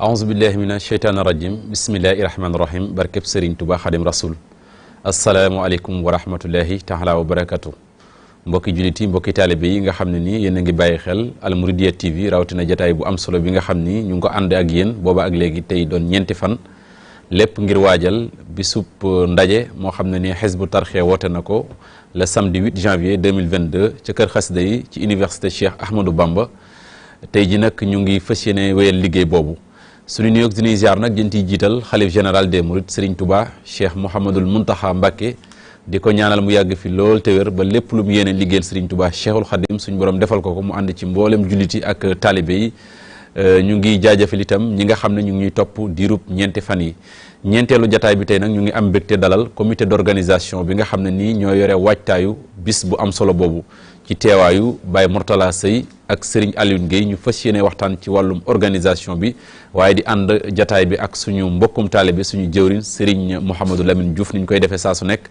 aousubillahi mina sheytaani rajim bismillahi rahmaani rahim barkeb Serigne Touba Xadim Rasul asalaamualeykum wa rahmatullahi taala wa barakatu mbokki jullit yi mbokki taalibe yi nga xam ne nii yéen a ngi bàyyi xel Al Mouridiyyah TV rawatina jataay bu am solo bi nga xam ni ñu ngi ko ànd ak yéen booba ak léegi tey doon ñeenti fan lépp ngir waajal bisub ndaje moo xam ne nii Hizbut Tarqiyyah woote na ko le samedi 8 janvier 2022 ca kër xasida yi ci université Cheikh Ahmadou Bamba tey ji nag ñu ngi fas yéene wéyal liggéey boobu suñu nuyoog suñuy ziar nag jën ciy jiital xalif général des Mourides Serigne Touba Cheikh Mouhamadul Mountakha Mbacké di ko ñaanal mu yàgg fi lool te wér ba lépp lu mu yéene liggéeyal Serigne Touba Cheikhul Khadim suñu borom defal ko mu ànd ci mboolem jullit yi ak taalibe yi ñu ngi jaajëfal itam ñi nga xam ne ñu ngi ñuy topp diirub ñeenti fan yi ñeenteelu jataay bi tey nag ñu ngi am mbégte dalal comité d'organisation bi nga xam ne nii ñoo yore waajtaayu bis bu am solo boobu ci teewaayu Baye Mourtala Seye ak Serigne Alioune Guèye ñu fas yéene waxtaan ci wàllum organisation bi waaye di ànd jataay bi ak suñu mbokkum taalibe suñu jëwriñ Serigne Mouhamadou Lamine Diouf ni ñu koy defee saa su nekk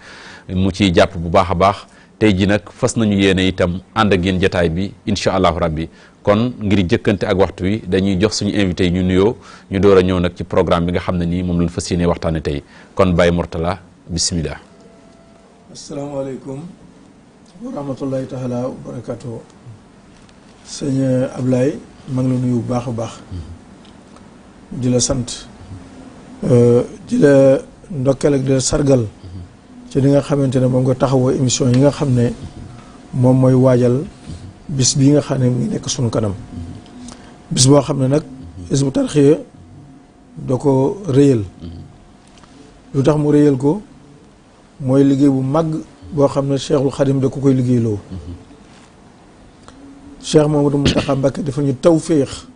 mu ciy jàpp bu baax a baax tey ji nag fas nañu yéene itam ànd ak yéen jataay bi incha allahu rabbi kon ngir jëkkante ak waxtu wi dañuy jox suñu invité yi ñu nuyoo ñu door a ñëw nag ci programme bi nga xam ne nii moom lañ fas yéene waxtaane tey kon Baye Mourtala bismillah. asalaamaaleykum wa rahmatullahi taala wa barakatuh. sëñ Ablaye maa ngi la nuyu bu baax a baax di la sant di la ndokkeel ak di la sargal ci li nga xamante ne moom nga taxawoo émission yi nga xam ne moom mooy waajal bis bii nga xam ne mu ngi nekk sunu kanam bis boo xam ne nag Hizbut Tarqiyyah da ko rëyal lu tax mu rëyal ko mooy liggéey bu màgg boo xam ne Cheikhul Khadim da ko koy liggéeyloo Cheikh Mamadou Mountakha Mbacké dafa ñu tawféex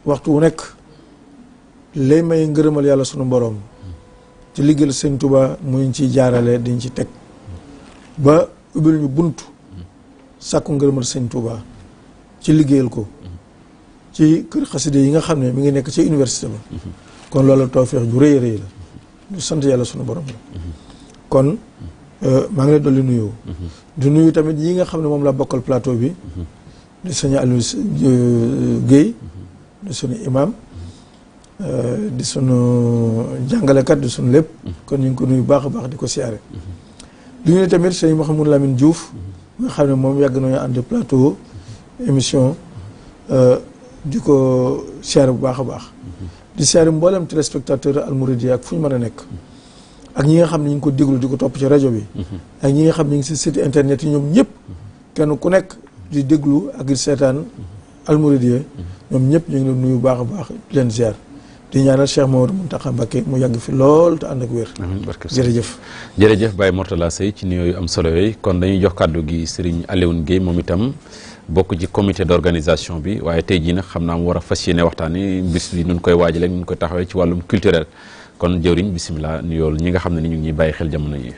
waxtu wu nekk lay may ngërëmal yàlla sunu borom ci liggéeyal Sëñ Touba mu ñu ciy jaarale dañ ci teg ba ubbil ñu bunt sàkku ngërëmal Sëñ Touba ci liggéeyal ko ci kër xaside yi nga xam ne mi ngi nekk ci université ba kon loolu tawféex ju rëy rëy la ñu sant yàlla sunu borom la kon maa ngi lay dolli nuyoo di nuyu tamit yi nga xam ne moom la bokkal plateau bi di sëñ Aliou Guèye di sunu imam di sunu jàngalekat di sunu lépp kon ñu ngi ko nuyu baax a baax di ko siyaare di nuyu tamit sëñ Mouhamadou Lamine Diouf nga xam ne moom yàgg nañu ànd plateau émission di ko siyaare bu baax a baax di siyaare mboolem téléspectateur Al Mouridiyyah ak fu ñu mën a nekk ak ñi nga xam ne ñu ngi ko déglu di ko topp ci rajo bi ak ñi nga xam ne ñu ngi si site internet yi ñoom ñëpp kenn ku nekk di déglu ak di seetaan Al Mouridiyyah ñoom ñëpp ñu ngi leen nuyu baax a baax di leen ziar di ñaanal Cheikh Mamadou Mountakha Mbacké mu yàgg fi lool te ànd ak wér. amiin barke jërëjëf. jërëjëf Baye Mourtala Seye ci nuyoo yu am solo yooyu kon dañuy jox kàddu gi Serigne Alioune Guèye moom itam bokk ci comité d'organisation bi waaye tey jii nag xam naa mu war a fas yéene waxtaani bis bi nun koy waajale nun koy taxawee ci wàllum culturel kon jëwriñ bisimilah nuyool ñi nga xam ne ni ñu ngi ñuy bàyyi xel jamono yi.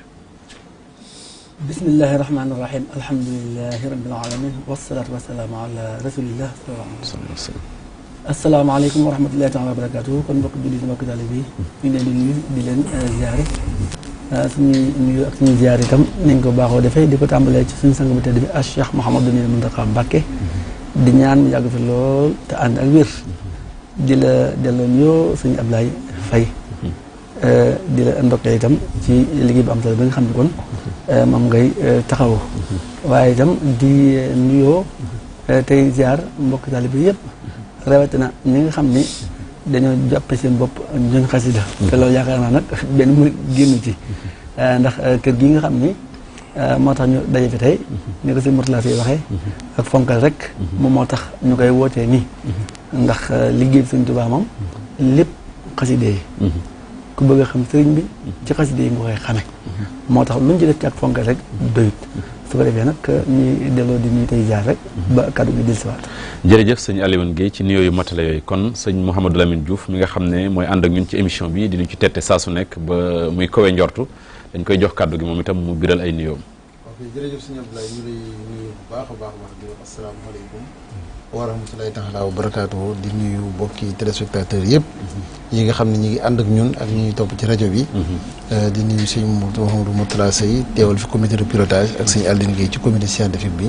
bismillahi rahmaani rahim alhamdulilahi rabbil alamin wasalaatu wasalaamu ala rasulillah sallallahu alayhi wa sallam. asalaamaaleykum wa rahmatullahi taala wa barakatuh kon mbokk julli si mbokk taalibe bi ñu leen di nuyu di leen ziare suñuy nuyu ak suñuy ziare itam nañ ko baaxoo defee di ko tàmbalee ci suñu sang bu tedd bi ak Cheikh Mouhamadou Mountakha Mbacké di ñaan mu yàgg fi lool te ànd ak wér di la delloo nuyoo suñu Ablaye Faye di la ndokkee itam ci liggéey bu am solo bi nga xam ne kon moom ngay taxawoo waaye itam di nuyoo tey ziar mbokk taalibe yëpp rawatina ñi nga xam ni dañoo jàppe seen bopp ñooñ xasida te loolu yaakaar naa nag benn mu génn ci ndax kër gi nga xam ni moo tax ñu daje fi tey ni ko si Mourtala Seye waxee ak fonkal rek moom moo tax ñu koy wootee nii ndax liggéey bi Sëñ Tuubaa moom lépp xasida yi ku bëgg a xam sëriñ bi ci xasida yi nga koy xame moo tax luñ ci def ci ak fonkal rek doyut su ko defee nag ñuy delloo di ñuy tey jaar rek ba kaddu gi dil siwaat jërëjëf sëñ Alioune Guèye ci nuyoo yu matale yooyu kon sëñ Mouhamadou Lamine Diouf mi nga xam ne mooy ànd ak ñun ci émission bi dinañ ci tette saa su nekk ba muy kowe njortu dañ koy jox kàddu gi moom itam mu biral ay nuyoom. ok jërëjëf sëñ Abdoulaye ñu lay nuyu bu baax a baax di wax asalaamaaleykum wa rahmatulahi taala wa barakaatuhu di nuyu mbokki téléspectateurs yëpp yi nga xam ne ñi ngi ànd ak ñun ak ñi ñuy topp ci rajo bi di nuyu sëñ Mouhamadou Mourtala Seye teewal fi comité de pilotage ak sëñ Alioune Guèye ci comité scientifique bi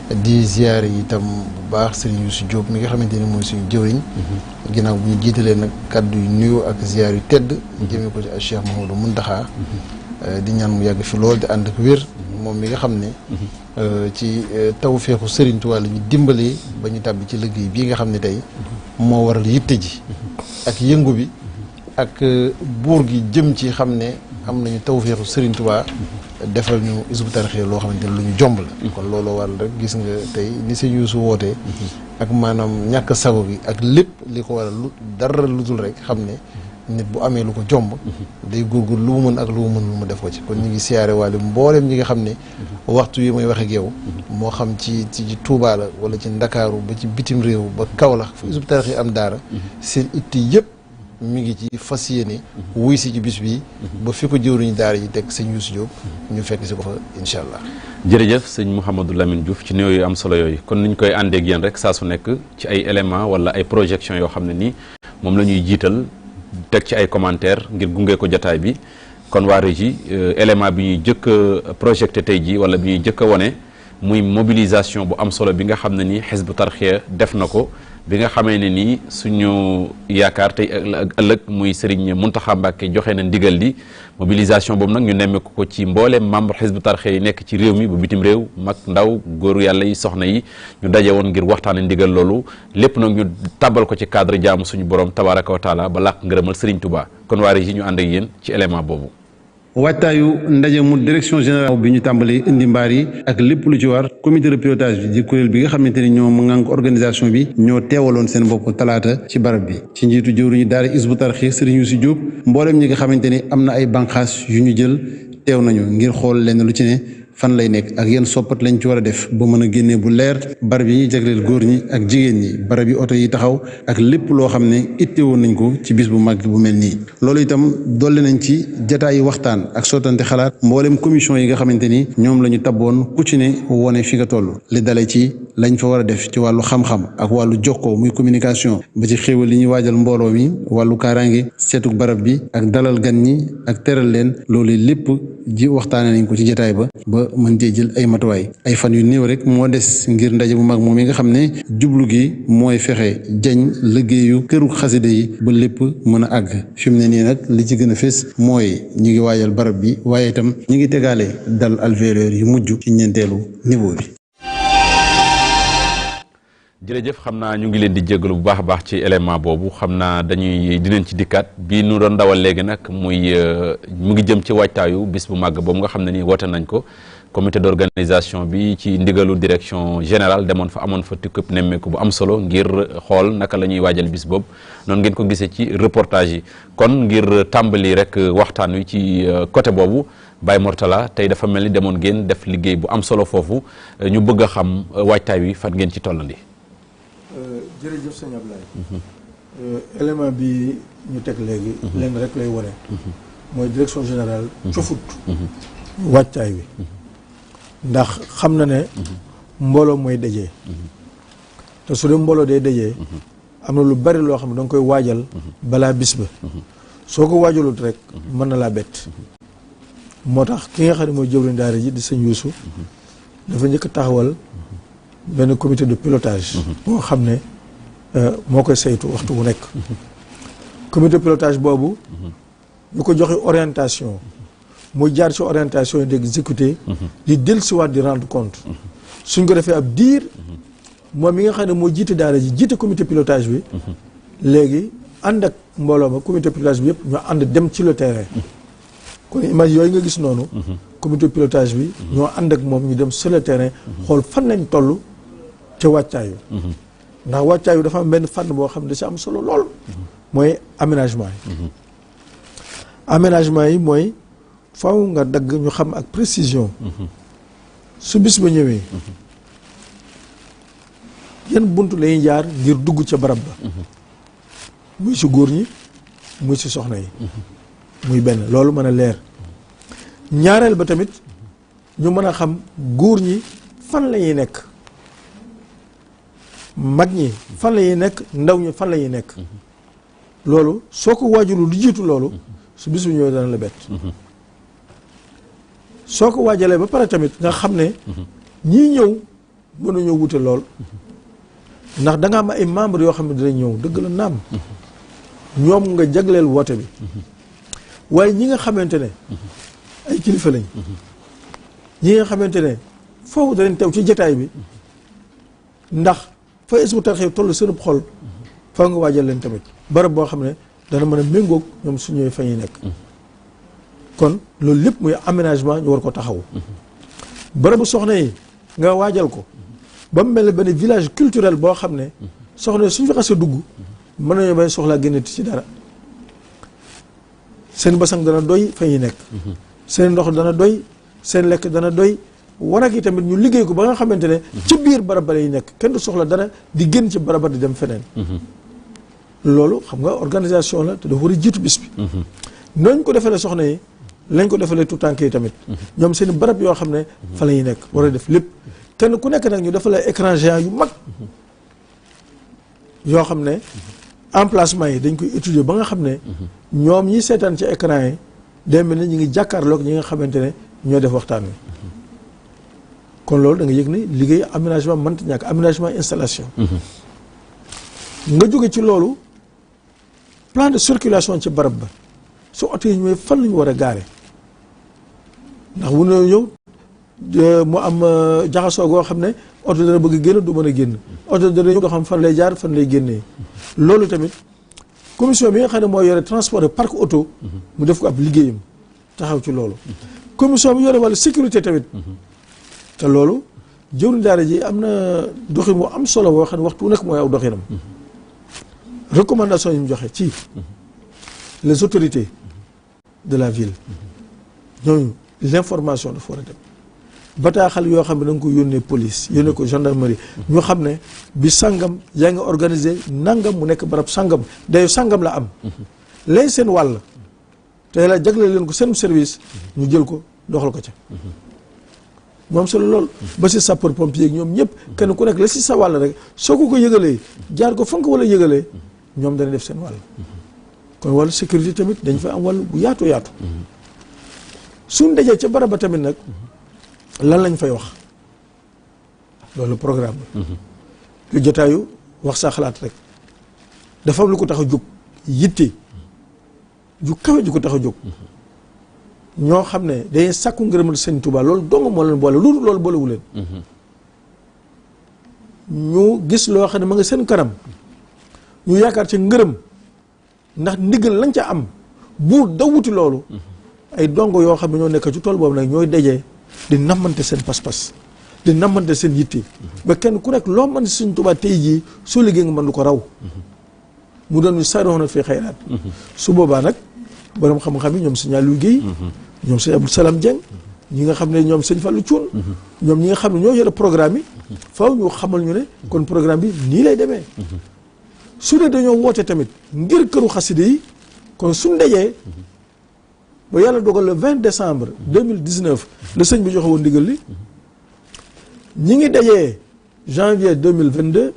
di ziare itam bu baax Serigne Youssou Diop mi nga xamante ni mooy suñu jëwriñ ginnaaw bu ñu jiitalee nag kàddu yu nuyoo ak ziar yu tedd jëmee ko ci ak Cheikh Mouhamadou Mountakha di ñaan mu yàgg fi lool di ànd ak wér moom mi nga xam ne ci tawfeexu Serigne Touba la ñu dimbalee ba ñu tàbbi ci liggéey bii nga xam ne tey moo waral yitte ji ak yëngu bi ak buur gi jëm ci xam ne am nañu tawfeexu Serigne Touba defal ñu Hizbut Tarqiyyah loo xamante ne lu ñu jomb la kon looloo waral rek gis nga tey ni sëñ Youssou wootee ak maanaam ñàkk sago gi ak lépp li ko waral lu dara lu dul rek xam ne nit bu amee lu ko jomb day góorgóorlu lu mu mën ak lu mu mën lu mu def ko ci kon ñu ngi siyaare waale mbooleem ñi nga xam ne waxtu yi may wax ak yow moo xam ci Touba la wala ci Ndakaaru ba ci bitim réew ba Kaolack fu Hizbut Tarqiyyah am daara seen itti yëpp mi ngi ci fas yéene wuy si ci bis bi ba fi ko jëwriñu daara yi teg sëñ Youssou Diop ñu fekk si ko fa incha allah. jërëjëf sëñ Mouhamadou Lamine Diouf ci néew yu am solo yooyu kon niñ koy àndeeg yéen rek saa su nekk ci ay éléments wala ay projection yoo xam ne nii moom la ñuy jiital teg ci ay commentaires ngir gunge ko jataay bi kon waa régie élément bi ñuy jëkk a projeté tey jii wala bi ñuy jëkk a wone muy mobilisation bu am solo bi nga xam ne nii Hizbut Tarqiyyah def na ko bi nga xamee ne nii suñu yaakaar tey ëllëg muy Serigne Mountakha Mbacké joxe na ndigal li mobilisation boobu nag ñu nemmeeku ko ci mbooleem membre Hizbut Tarqiyyah yi nekk ci réew mi bu bitim réew mag ndaw góoru yàlla yi soxna yi ñu daje woon ngir waxtaane ndigal loolu lépp nag ñu tabal ko ci cadre jaamu suñu borom tabaraka wa taala ba làq ngërëmal Serigne Touba kon waa régie ñu ànd ak yéen ci élément boobu. waajtaayu ndaje mu direction générale bi ñu tàmbalee indi mbaar yi ak lépp lu ci war comité de pilotage bi di kuréel bi nga xamante ni ñoo ŋànk organisation bi ñoo teewaloon seen bopp talaata ci barab bi ci njiitu jëwriñu daara Hizbut Tarqiyyah Serigne Youssou Diop mboolem ñi nga xamante ni am na ay banqaas yu ñu jël teew nañu ngir xool lenn lu ci ne fan lay nekk ak yenn soppat lañ ci war a def ba mën a génnee bu leer barab yi ñuy jagleel góor ñi ak jigéen ñi barab yi oto yi taxaw ak lépp loo xam ne itte woon nañ ko ci bis bu mag bu mel nii loolu itam dolli nañ ci jataayi waxtaan ak sottante xalaat mboolem commission yi nga xamante ni ñoom la ñu tabboon ku ci ne wone fi nga toll li dale ci lañ fa war a def ci wàllu xam-xam ak wàllu jokkoo muy communication ba ci xéewal li ñuy waajal mbooloo mi wàllu kaaraange seetuk barab bi ak dalal gan ñi ak teral leen loolu lépp ji waxtaane nañ ko ci jataay ba mën cee jël ay matuwaay ay fan yu néew rek moo des ngir ndaje bu mag moom yi nga xam ne jublu gi mooy fexe jañ liggéeyu këru xaside yi ba lépp mën a àgg fi mu ne nii nag li ci gën a fés mooy ñu ngi waajal barab bi waaye itam ñu ngi tegaale dal alvéoleur yu mujj ci ñeenteelu niveau bi. jërëjëf xam naa ñu ngi leen di jégalu bu baax a baax ci élément boobu xam naa dinañ ci dikkaat bii nu doon dawal léegi nag mu ngi jëm ci waajtaayu bis bu màgg boobu nga xam ne nii woote nañ ko comité d'organisation bi ci ndigalu direction générale demoon fa amoon fa tukkëb nemmeeku bu am solo ngir xool naka la ñuy waajal bis boobu noonu ngeen ko gisee ci reportage yi kon ngir tàmbali rek waxtaan wi ci côté boobu Baye Mortala tey dafa mel ni demoon ngeen def liggéey bu am solo foofu ñu bëgg a xam waajtaay wi fan ngeen ci tollandi. jërëjëf sëñ Ablaye élément bi ñu teg léegi lenn rek lay wone mooy direction générale cofut wàccaay wi ndax xam na ne mbooloo mooy dajee te su dee mbooloo day dajee am na lu bari loo xam ne danga koy waajal balaa bis ba soo ko waajalut rek mën na laa bett moo tax ki nga xam ne mooy jëwriñ daara ji di sëñ Youssou dafa njëkk a taxawal benn comité de pilotage boo xam ne moo koy saytu waxtu wu nekk comité de pilotage boobu ñu ko joxe orientation muy jaar ci orientation yi di exécuter di dellusiwaat di rendre compte suñ ko defee ab diir moom mi nga xam ne moo jiite daara ji jiite comité pilotage bi léegi ànd ak mbooloo ma comité pilotage bi yëpp ñoo ànd dem ci le terrain kon image yooyu nga gis noonu comité pilotage bi ñoo ànd ak moom ñu dem sur le terrain xool fan lañ toll ca wàccaayu ndax wàccaayu dafa am benn fànn boo xam ne da ci am solo lool mooy aménagement yi aménagement yi mooy faaw nga dagg ñu xam ak précision su bis ba ñëwee yan bunt lañuy jaar ngir dugg ca barab ba muy ci góor ñi muy ci soxna yi muy benn loolu mën a leer ñaareel ba tamit ñu mën a xam góor ñi fan la ñuy nekk mag ñi fan la ñuy nekk ndaw ñi fan la ñuy nekk loolu soo ko waajulu lu jiitu loolu su bis bu ñëwee dana la bett soo ko waajalee ba pare tamit nga xam ne ñii ñëw mënuñoo wute lool ndax da nga am ay membres yoo xam ne dinañ ñëw dëgg la naam ñoom nga jagleel woote bi waaye ñi nga xamante ne ay kilifa lañ ñi nga xamante ne foofu danañ teew ci jataay bi ndax fa Hizbut Tarqiyyah toll seen xol faa nga waajal leen tamit barab boo xam ne dana mën a méngoog ñoom su ñëwee fa ñuy nekk kon loolu lépp muy aménagement ñu war ko taxaw barabu soxna yi nga waajal ko ba mu mel ne benn village culturel boo xam ne soxna yi suñu fi xasee dugg mën nañoo bay soxlaa génnati ci dara seen basang dana doy fa ñuy nekk seen ndox dana doy seen lekk dana doy wanag yi tamit ñu liggéey ko ba nga xamante ne ci biir barab ba lay nekk kenn du soxla dara di génn ci barab di dem feneen loolu xam nga organisation la te dafa war a jiitu bis bi nooñ ko defalee soxna yi lañ ko defalee tout tànk yi tamit ñoom seen barab yoo xam ne fa la ñuy nekk war a def lépp kenn ku nekk nag ñu defalee écran géant yu mag yoo xam ne emplacement yi dañ koy étudier ba nga xam ne ñoom ñi seetaan ci écran yi day mel ne ñu ngi jàkkaarloog ñi nga xamante ne ñoo def waxtaan wi kon loolu da nga yëg ne liggéey aménagement mënta ñàkk aménagement installation nga jóge ci loolu plan de circulation ci barab ba su oto yi ñëwee fan la ñu war a gaare ndax bu ñu ñëw mu am jaxasoo goo xam ne oto dana bëgg génn du mën a génn oto dana ñëw nga xam fan lay jaar fan lay génnee loolu tamit commission bi nga xam ne mooy yore transport de parc auto mu def ko ab liggéeyam taxaw ci loolu commission bi yore wàllu sécurité tamit te loolu jëwriñ daara ji am na doxin wu am solo boo xam ne waxtu nekk mooy aw doxinam recommandation yi mu joxe ci les autorités de la ville ñooñu l'information dafa war a dem bataaxal yoo xam ne da nga ko yónnee police yónnee ko gendarmerie ñu xam ne bi sangam yaa ngi organisé nangam mu nekk barab sangam dayo sangam la am lay seen wàll te la jagle leen ko seen service ñu jël ko doxal ko ca moom solo lool ba si sapeur pompier ak ñoom ñëpp kenn ku nekk la si sa wàll rek soo ko yëgalee jaar ko fa nga ko wala yëgalee ñoom dana def seen wàll kon wàllu sécurité tamit dañ fa am wàllu bu yaatu yaatu suñ dajee ca barab ba tamit nag lan lañ fay wax loolu programme la lu jotaayu wax sa xalaat rek dafa am lu ko tax a jóg yitte ju kawe ju ko tax a jóg ñoo xam ne day sàkku ngërëmal Sëñ Tuubaa loolu dong moo leen boole loolu boolewu leen ñu gis loo xam ne ma nga seen kanam ñu yaakaar ci ngërëm ndax ndigal lañ ca am buur dawuti loolu ay dongo yoo xam ne ñoo nekk ci tool boobu nag ñooy dajee di nammante seen pas-pas di nammante seen yitte ba kenn ku nekk loo mën Sëñ Tuubaa tey jii soo liggéey nga mën lu ko raw mu doon ñu saroon na fii xayraat su boobaa nag borom xam-xam yi ñoom Sëñ Aliou Guèye ñoom Sëñ Abdou Salam Dieng ñi nga xam ne ñoom Sëñ Fallou Thioune ñoom ñi nga xam ne ñoo yore programme yi faaw ñu xamal ñu ne kon programme bi nii lay demee su dee dañoo woote tamit ngir këru xaside yi kon suñ dajee ba yàlla dogal le 20 décembre 2019 la sëñ bi joxe woon ndigal li ñi ngi dajee janvier 2022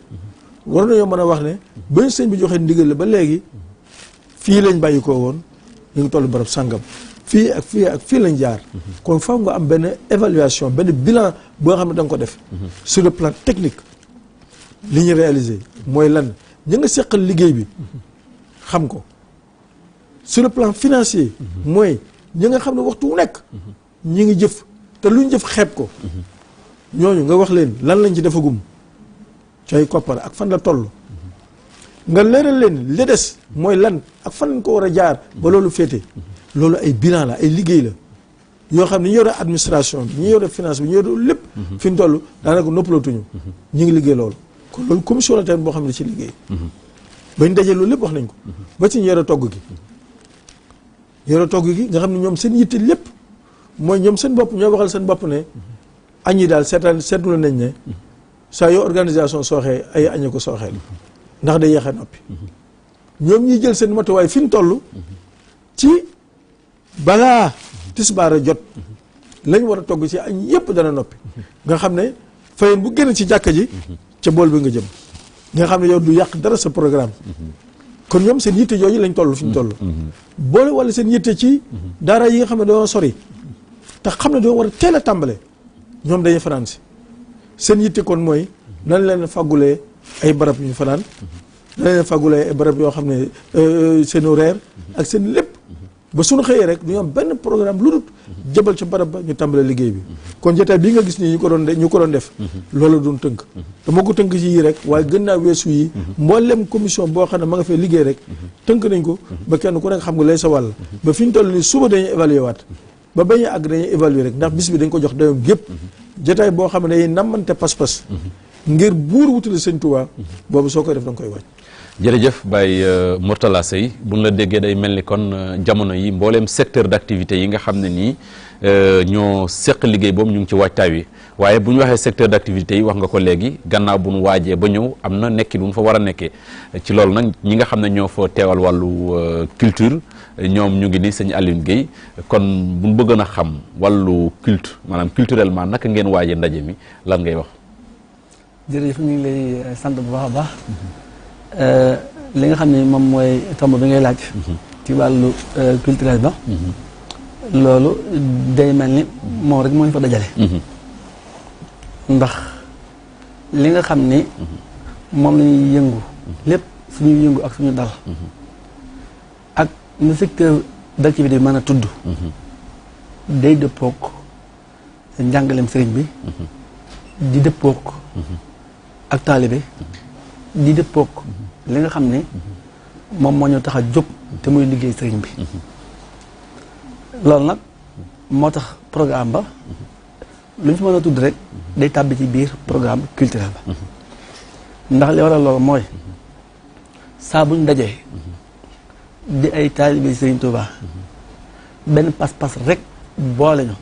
war nañoo mën a wax ne ba sëñ bi joxe ndigal li ba léegi fii lañ bàyyi ko woon ñu ngi toll barab sàngam fii ak fii ak fii lañ jaar kon faaw nga am benn évaluation benn bilan boo xam ne da nga ko def sur le plan technique li ñu réalisé mooy lan ñi nga seqal liggéey bi xam ko sur le plan financier mooy ñi nga xam ne waxtu wu nekk ñi ngi jëf te luñ jëf xeeb ko ñooñu nga wax leen lan lañ ci defagum cay koppar ak fan la toll nga leeral leen li des mooy lan ak fan lañ ko war a jaar ba loolu féete loolu ay bilan la ay liggéey la yoo xam ne ñu yore administration bi ñu yore finance bi ñu yore lépp fi ñu toll daanaka noppalootuñu ñu ngi liggéey loolu kon loolu commission la tamit boo xam ne ci liggéey bañ dajee loolu lépp wax nañ ko ba ci ñu yore togg gi nga xam ne ñoom seen yitte lépp mooy ñoom seen bopp ñoo waxal seen bopp ne añ yi daal seetlu nañ ne saa yoo organisation sooxee ay añe ko sooxeel ndax day yeexee noppi ñoom ñuy jël seen matuwaay fi ñu toll ci balaa tisbaar a jot lañ war a togg ci añ yépp dana noppi nga xam ne fayen bu génn ci jàkka ji ca bool bi nga jëm nga xam ne yow du yàq dara sa programme kon ñoom seen yitte jooju lañ toll fi ñu toll boole wala seen yitte ci daara yi nga xam ne dañoo sori te xam ne dañoo war a teel a tàmbale ñoom dañuy fanaan si seen yitte kon mooy nan leen fàggulee ay barab yu ñu fanaan nan leen fàggulee ay barab yoo xam ne seenu reer ak seen lépp ba suñu xëyee rek du ñu am benn programme lu dul jëbal ca barab ba ñu tàmbalee liggéey bi kon jotaay bii nga gis nii ñu ko doon def loolu doon tënk dama ko tënk ci yii rek waaye gën naa weesu yi mboolem commission boo xam ne ma nga fay liggéey rek tënk nañ ko ba kenn ku nekk xam nga lay sa wàll ba fi ñu toll nii suba dañuy évaluer waat ba bañu àgg dañuy évaluer rek ndax bis bi dañ ko jox dayoom gépp jotaay boo xam ne dañuy nammante pas-pas ngir buur wutale sëñ Tuubaa boobu soo koy def da nga koy wàcc. jërëjëf Baye Mourtalla Seye buñ la déggee day mel ni kon jamono yi mbooleem secteur d'activité yi nga xam ne nii ñoo seq liggéey boobu ñu ngi ci waajtaay wi waaye bu ñu waxee secteur d'activité yi wax nga ko léegi gannaaw bu ñu waajee ba ñëw am na nekki lu ñu fa war a nekkee ci loolu nag ñi nga xam ne ñoo fa teewal wàllu culture ñoom ñu ngi ni sëñ Alioune Guèye kon bu ñu bëggoon a xam wàllu culte maanaam culturellement naka ngeen waajee ndaje mi lan ngay wax. jërëjëf ñu ngi lay sant bu baax a baax li nga xam ne moom mooy tomb bi ngay laaj ci wàllu culturel ba loolu day mel ni moom rek moo ñu fa dajale ndax li nga xam ni moom la ñuy yëngu lépp suñuy yëngu ak suñu dal ak le secteur d'activité bi mën a tudd day dëppook njàngalem sëriñ bi di dëppook ak taalibe di dëppook li nga xam ne moom moo ñu tax a jóg te muy liggéey sëriñ bi loolu nag moo tax programme ba lu ñu fi mën a tudd rek day tàbbi ci biir programme culturel ba ndax li waral loolu mooy saa buñ dajee di ay taalibe sëriñ Tuubaa benn pas-pas rek boole ñu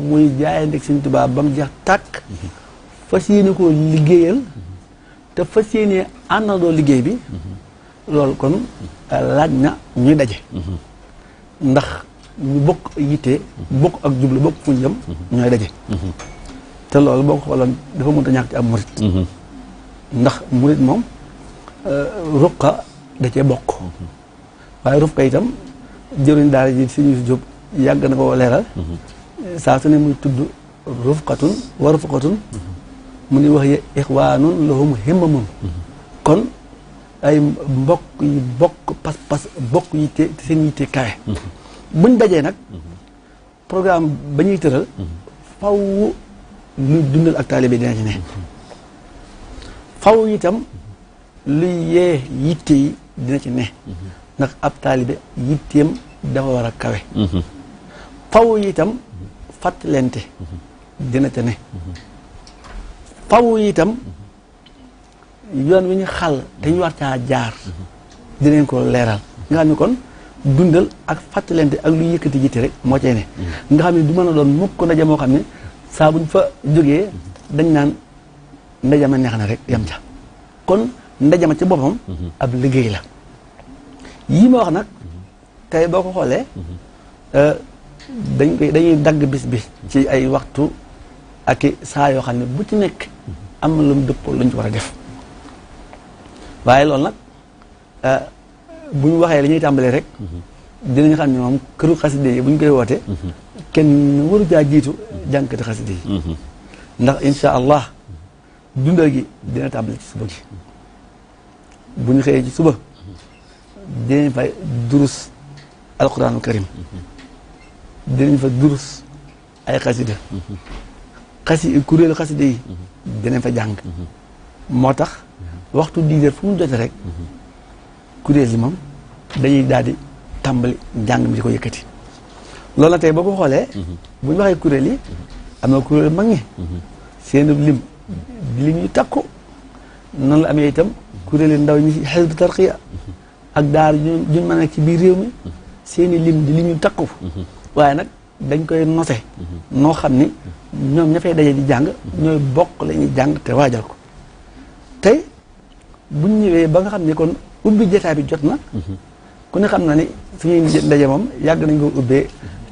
muy jaayante sëriñ Tuubaa ba mu jeex tàkk fas yéene koo liggéeyal te fas yéene àndandoo liggéey bi loolu kon laaj na ñuy daje ndax ñu bokk yitte bokk ak jublu bokk fu ñu jëm ñooy daje te loolu boo ko xooloon dafa mënta ñàkk ci am murit ndax murit moom ruqa da cee bokk waaye ruqa itam jëriñ daara ji si ñu jóg yàgg na ko leeral saa su ne muy tudd rufqatun wa rufqatun mu ni wax ye ixwaanun lahum himmamun kon ay mbokk yi bokk pas-pas bokk yitte te seen yitte kawe buñ dajee nag programme ba ñuy tëral faw luy dundal ak taalibe dina ci ne faw itam luy yee yitte yi dina ci ne ndax ab taalibe yitteem dafa war a kawe faw itam fàttalente dina ca ne faw itam yoon wi ñu xàll te ñu war caa jaar dinañ ko leeral nga xam ne kon dundal ak fàttalente ak lu yëkkati jiite rek moo cay ne nga xam ne du mën a doon mukk ndaje moo xam ne saa buñ fa jógee dañ naan ndajama neex na rek yam ca kon ndajama ci boppam ab liggéey la yii ma wax nag tey boo ko xoolee dañuy dagg bis bi ci ay waxtu ak saa yoo xam ne bu ci nekk am na lu mu dëppoo lu ñu ci war a def waaye loolu nag bu ñu waxee li ñuy tàmbalee rek dinañ xam ne moom këru xaside yi bu ñu koy woote kenn waru jaa jiitu jànkati xaside yi ndax insha allah dundal gi dina tàmbale ci suba gi bu ñu xëyee ci suba dinañ fa durus alquranul karim dinañ fa durus ay xasida kuréelu xasida yi dinañ fa jàng moo tax waxtu 10 heures fu mu jotee rek kuréel yi moom dañuy daal di tàmbali njàng mi di ko yëkkati loolu nag tey boo ko xoolee bu ñu waxee kuréel yi am na kuréel mag ñi seen lim lim yu takku noonu la amee itam kuréel yu ndaw ñi ci xisbu tarqiya ak daar juñ mën a nekk ci biir réew mi seeni lim di lim yu takku waaye nag dañ koy noté noo xam ni ñoom ña fay daje di jàng ñooy bokk la ñuy jàng te waajal ko tey buñ ñëwee ba nga xam ne kon ubbi jotaay bi jot na ku ne xam na ni suñuy ndaje moom yàgg nañ ko ubbee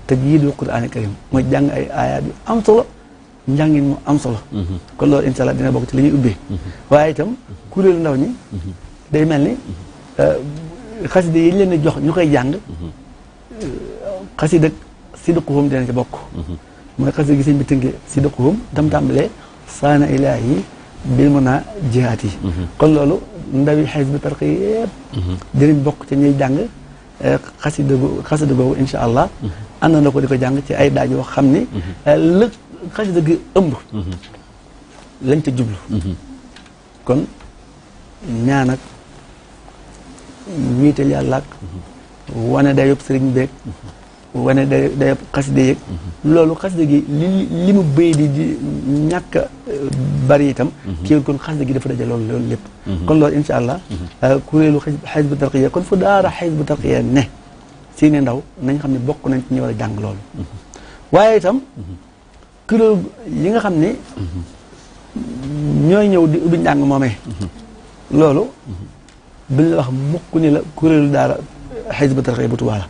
tajwiidul Qur'aanil Kariim mooy jàng ay aayaat yu am solo njàngin mu am solo kon loolu incha allah dina bokk ci li ñuy ubbee waaye itam kuréelu ndaw ñi day mel ni xasida yi leen di jox ñu koy jàng xasida sidquhum dina ci bokk mooy xasida gi sëñ bi tënkee sidquhum tam tàmbalee saana ilaahi bil mun a jihaat yi kon loolu ndawi Hizbut Tarqiyyah yëpp dinañ bokk ci ñuy jàng xasida googu insha allah ànd na ko di ko jàng ci ay daaj yoo xam ni lëg xasida gi ëmb lañ ca jublu kon ñaan ak wiital yàlla ak wane dayop sëriñ beeg wane dayop xasida yeeg loolu xasida gi li mu béy di ñàkk bari itam kii kon xasida gi dafa daje loolu lépp kon loolu insha allah kuréelu Hizbut Tarqiyyah kon fu daara Hizbut Tarqiyyah ne seeni ndaw nañ xam ne bokk nañ ci ñu war a jàng loolu waaye itam kuréel yi nga xam ne ñooy ñëw di ubbi njàng moomee loolu duñ la wax mukk ni la kuréelu daara Hizbut Tarqiyyah bu Tuubaa la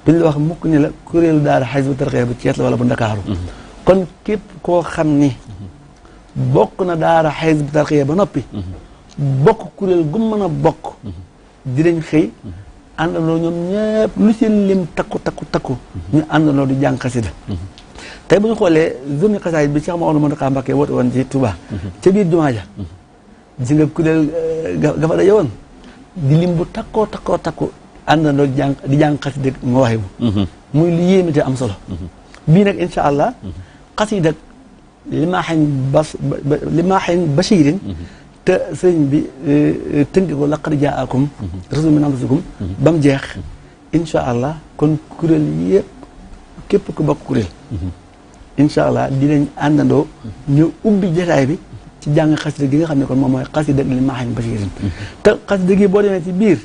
duñ la wax mukk ni la kuréelu daara Hizbut Tarqiyyah bu Cees la wala bu Ndakaaru kon képp koo xam ni bokk na daara Hizbut Tarqiyyah ba noppi bokk kuréel gu mën a bokk dinañ xëy àndandoo ñoom ñëpp lu seen lim takku ñu àndandoo di jàng xasida tey bu ñu xoolee journée xasaayid bi Cheikh Mouhamadou Mountakha Mbacké woote woon ci Touba ca biir jumaa ja gis nga kuréel ga fa daje woon di lim bu takku àndandoo di jàng xasida Mawaahibu muy lu yéeme te am solo bii nag insha allah xasida limaahin bashirin te sëriñ bi tënk ko laqad jaakum rasulun min anfusikum ba mu jeex insha allah kon kuréel yëpp képp ku bokk kuréel incha allah dinañ àndandoo ñu ubbi jotaay bi ci jàng xasida gi nga xam ne kon moom mooy xasida limaahin bashirin te xasida gi boo demee ci biir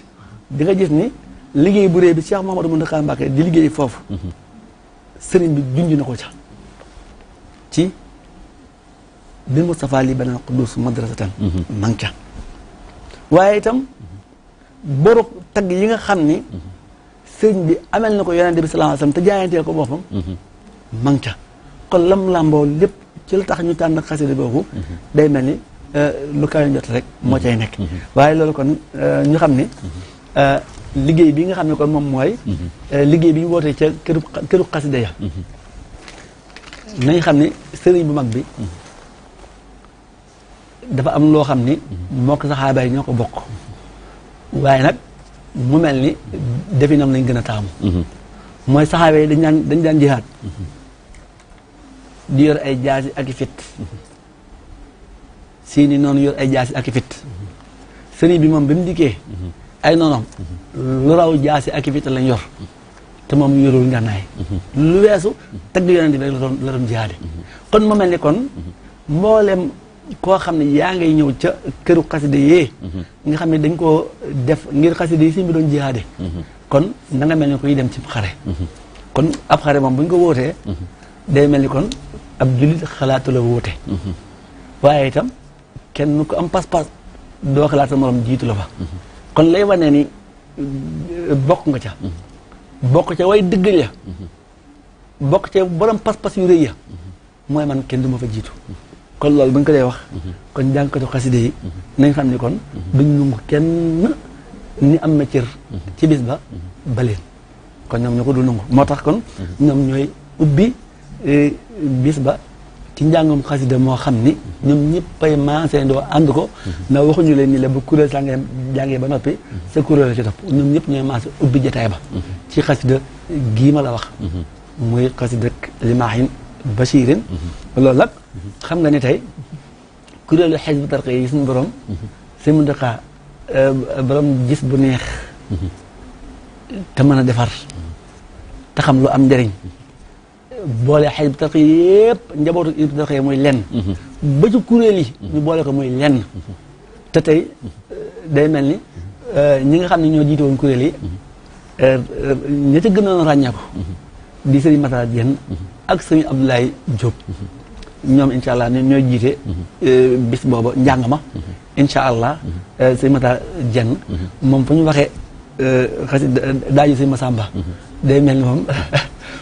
di nga gis ni liggéey bu réy bi Cheikh Mouhamadou Mountakha Mbacké di liggéey foofu sëriñ bi junj na ko ca ci bil Mustafa li banal qudus madrasatan manca waaye itam boru tagg yi nga xam ni sëriñ bi amel na ko yonente bi sallallahu alayhi wasallam te jaayanteel ko boppam manca kon lam làmboo lépp ci la tax ñu tànn xasida googu day mel ni lu kawe jot rek moo cay nekk waaye loolu kon ñu xam ni liggéey bi nga xam ne kon moom mooy liggéey bi ñu wootee ca këru xasida ya nañ xam ni sëriñ bu mag bi dafa am loo xam ni moo ko saxaaba yi ñoo ko bokk waaye nag mu mel ni definam lañ gën a taamu mooy saxaaba yi dañ daan jihaad di yor ay jaasi ak i fit seeni noonu yor ay jaasi ak i fit sëriñ bi moom bi mu dikkee ay noonam lu raw jaasi ak i fit lañ yor te moom yorul ngànnaay lu weesu tagg yonent bi la doon jihaade kon mu mel ni kon mboolem koo xam ne yaa ngay ñëw ca këru xasida yee nga xam ne dañ koo def ngir xasida yi sëñ bi doon jihaade kon na nga mel ni koy dem ci xare kon ab xare moom bu ñu ko wootee day mel ni kon ab jullit xalaatu la woote waaye itam kenn ku am pas-pas doo xalaat sa morom jiitu la fa kon lay wane ni bokk nga ca bokk ca way dëggal ya bokk ca borom pas-pas yu rëy ya mooy man kenn du ma fa jiitu kon loolu bu ñu ko dee wax kon jàngkatu xaside yi nañ xam ni kon duñ nangu kenn ni am na cër ci bis ba baleen kon ñoom ñoo ko dul nangu moo tax kon ñoom ñooy ubbi bis ba ci njàngum xasida moo xam ni ñoom ñëppay maasee doo ànd ko na waxuñu leen ni la bu kuréel sàngee jàngee ba noppi sa kuréel la ci topp ñoom ñëpp ñooy maase ubbi jotaay ba ci xasida gii ma la wax muy xasida limaahin bashirin loolu nag xam nga ni tey kuréelu Hizbut Tarqiyyah yi suñu borom si mu ndëkkaa borom gis bu neex te mën a defar te xam lu am njëriñ boole Hizbut Tarqiyyah yëpp njabootu Hizbut Tarqiyyah mooy lenn ba ci kuréel yi ñu boole ko mooy lenn te tey day mel ni ñi nga xam ne ñoo jiite woon kuréel yi ña ca gënoon a ràññeeku di sëriñ Matar Diène ak sëriñ Abdoulaye Diop ñoom incha allah ñooy jiite bis booba njàng ma incha allah sëriñ Matar Diène moom fu ñu waxee xasi daaju sëriñ Massamba day mel ni moom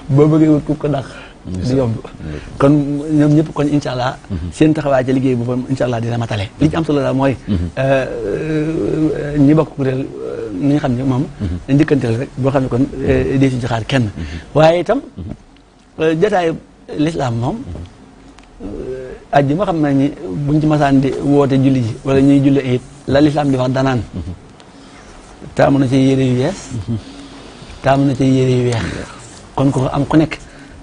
boo bëggee wut ku ko dàq di yomb kon ñoom ñëpp kon incha allah seen taxawaay ci liggéey boobu incha allah dina matale li ci am solo daal mooy ñi bokk kuréel ni nga xam ne moom njëkkanteel rek boo xam ne kon dee si joxaar kenn waaye itam jotaayu lislaam moom ajjuma xam nañ ni buñ ci masaan di woote julli ji wala ñuy julli it la lislaam di wax danaan taamu na ci yére yu yees taamu na ci yére yu weex kon ko am ku nekk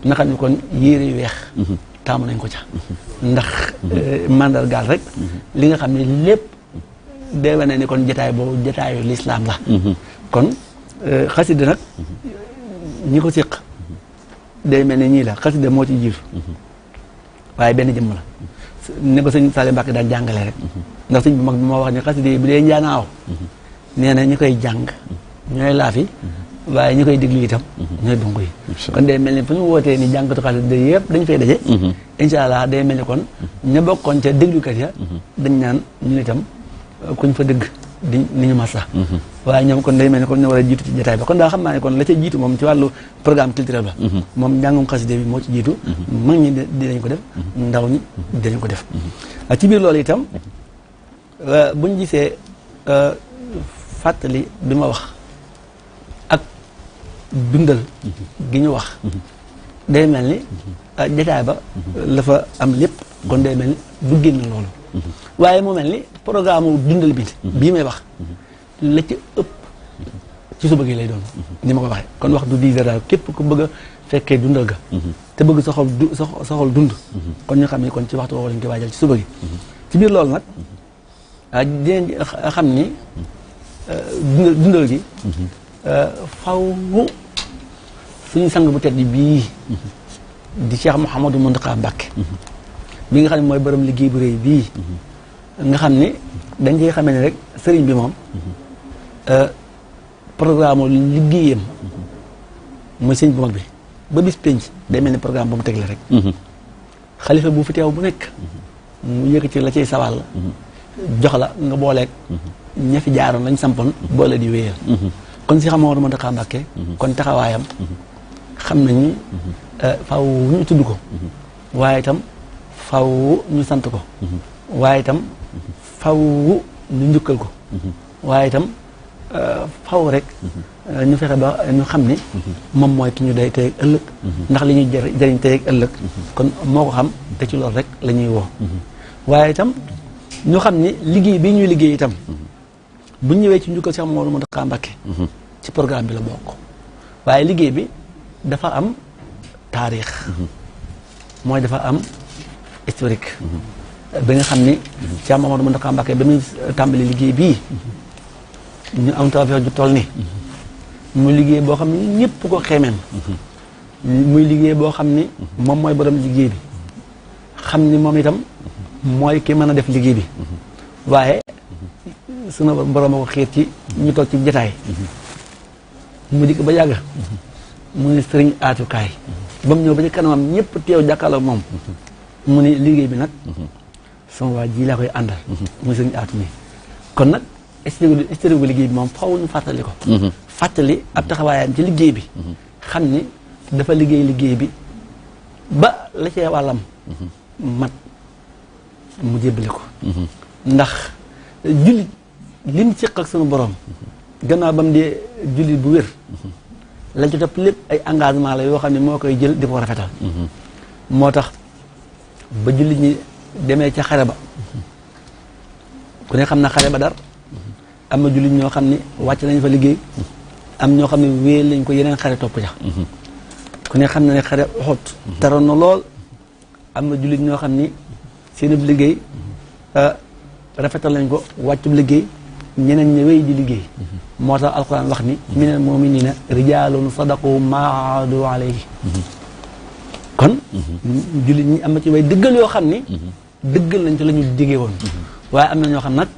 na xam ne kon yére yu weex taamu nañ ko ca ndax mandargaal rek li nga xam ne lépp day wane ni kon jataay boobu jataayu lislaam la kon xasida nag ñi ko séq day mel ne ñii la xasida moo ci jiitu waaye benn jëmm la ne ko sëñ Saliou Mbacke daan jàngale rek ndax sëñ bu mag bi moo wax ni xasida yi bu dee njaanaaw nee na ñi koy jàng ñooy laafi waaye ñi koy déglu itam ñooy dungu yi kon day mel ni fu ñu wootee ni jàngatu xasida yëpp dañ fay daje incha allah day mel ni kon ña bokkoon ca déglukat ya dañ naan ñu itam kuñ fa dëgg di ni ñu masa waaye ñoom kon day mel ni kon ñoo war a jiitu ci jotaay ba kon daa xam naa ne kon la ca jiitu moom ci wàllu programme culturel ba moom njàngum xasida bi moo ci jiitu mag ñi dinañ ko def ndaw ñi dinañ ko def ci biir loolu itam buñ gisee fàttali bi ma wax ak dundal gi ñu wax day mel ni jotaay ba la fa am lépp kon day mel ni du génn loolu waaye mu mel ni programme dundal bi bii may wax la ci ëpp ci suba gi lay doon ni ma ko waxee kon wax du 10 heures daal képp ku bëgg a fekkee dundal ga te bëgg sa xol dund kon ñu xam ni kon ci waxtu woowu lañ koy waajal ci suba gi ci biir loolu nag dinañ xam ni dundal gi faw suñu sang bu tedd bii di Cheikh Mouhamadou Mountakha Mbacké bi nga xam ne mooy borom liggéey bu rëy bii nga xam ni dañ ciy xamee ne rek sëriñ bi moom programme liggéeyam mooy sëriñ bu mag bi ba bis penc day mel ni programme ba mu tegle rek xalifa bu fi teew bu nekk mu yëkkati la ciy sawal jox la nga booleeg ña fi jaaroon lañ sampoon boole di wéyal kon si xam Mouhamadou Mountakha Mbacké kon taxawaayam xam nañu faaw ñu tudd ko waaye itam faw ñu sant ko waaye itam faw ñu njukkal ko waaye itam faw rek ñu fexe ba ñu xam ni moom mooy ki ñu day tey ak ëllëg ndax li ñuy jëriñ tey ak ëllëg kon moo ko xam te ci loolu rek la ñuy woo waaye itam ñu xam ni liggéey bi ñuy liggéey itam bu ñëwee ci njukkal Cheikh Mouhamadou Mountakha Mbacké ci programme bi la bokk waaye liggéey bi dafa am taarix mooy dafa am historique bi nga xam ni Cheikh Mouhamadou Mountakha Mbacké ba muy tàmbali liggéey bii ñu am tawfeex ju toll ni muy liggéey boo xam ne ñëpp ko xeemeem muy liggéey boo xam ni moom mooy borom liggéey bi xam ni moom itam mooy ki mën a def liggéey bi waaye sunu borom a ko xiir ci ñu toog ci jotaay mu dikk ba yàgg mu ni sëriñ aatukaay ba mu ñëw ba ci kanamam ñëpp teew jàkkaarloo moom mu ni liggéey bi nag sama waa ji laa koy àndal muy sëriñ aatu mi kon nag historique bu liggéey bi moom faw ñu fàttali ko fàttali ab taxawaayam ci liggéey bi xam ni dafa liggéey bi ba la cee wàllam mat mu jébbali ko ndax jullit lim séq ak sunu borom gannaaw ba mu dee jullit bu wér la ci topp lépp ay engagement la yoo xam ne moo koy jël di ko rafetal moo tax ba jullit ñi demee ca xare ba ku ne xam na xare ba dar am na jullit ñoo xam ne wàcc nañ fa liggéey am ñoo xam ne wéel lañ ko yeneen xare topp ca ku ne xam na ne xare Uhud taroon na lool am na jullit ñoo xam ni seen liggéey rafetal nañ ko wàccub liggéey ñeneen ñi wéy di liggéey moo tax alquran wax ni minal mu'minina rijaalun sadaqu ma aahadu alayhi kon jullit ñi am na ci way dëggal yoo xam ni dëggal nañ ci la ñu diggee woon waaye am na ñoo xam nag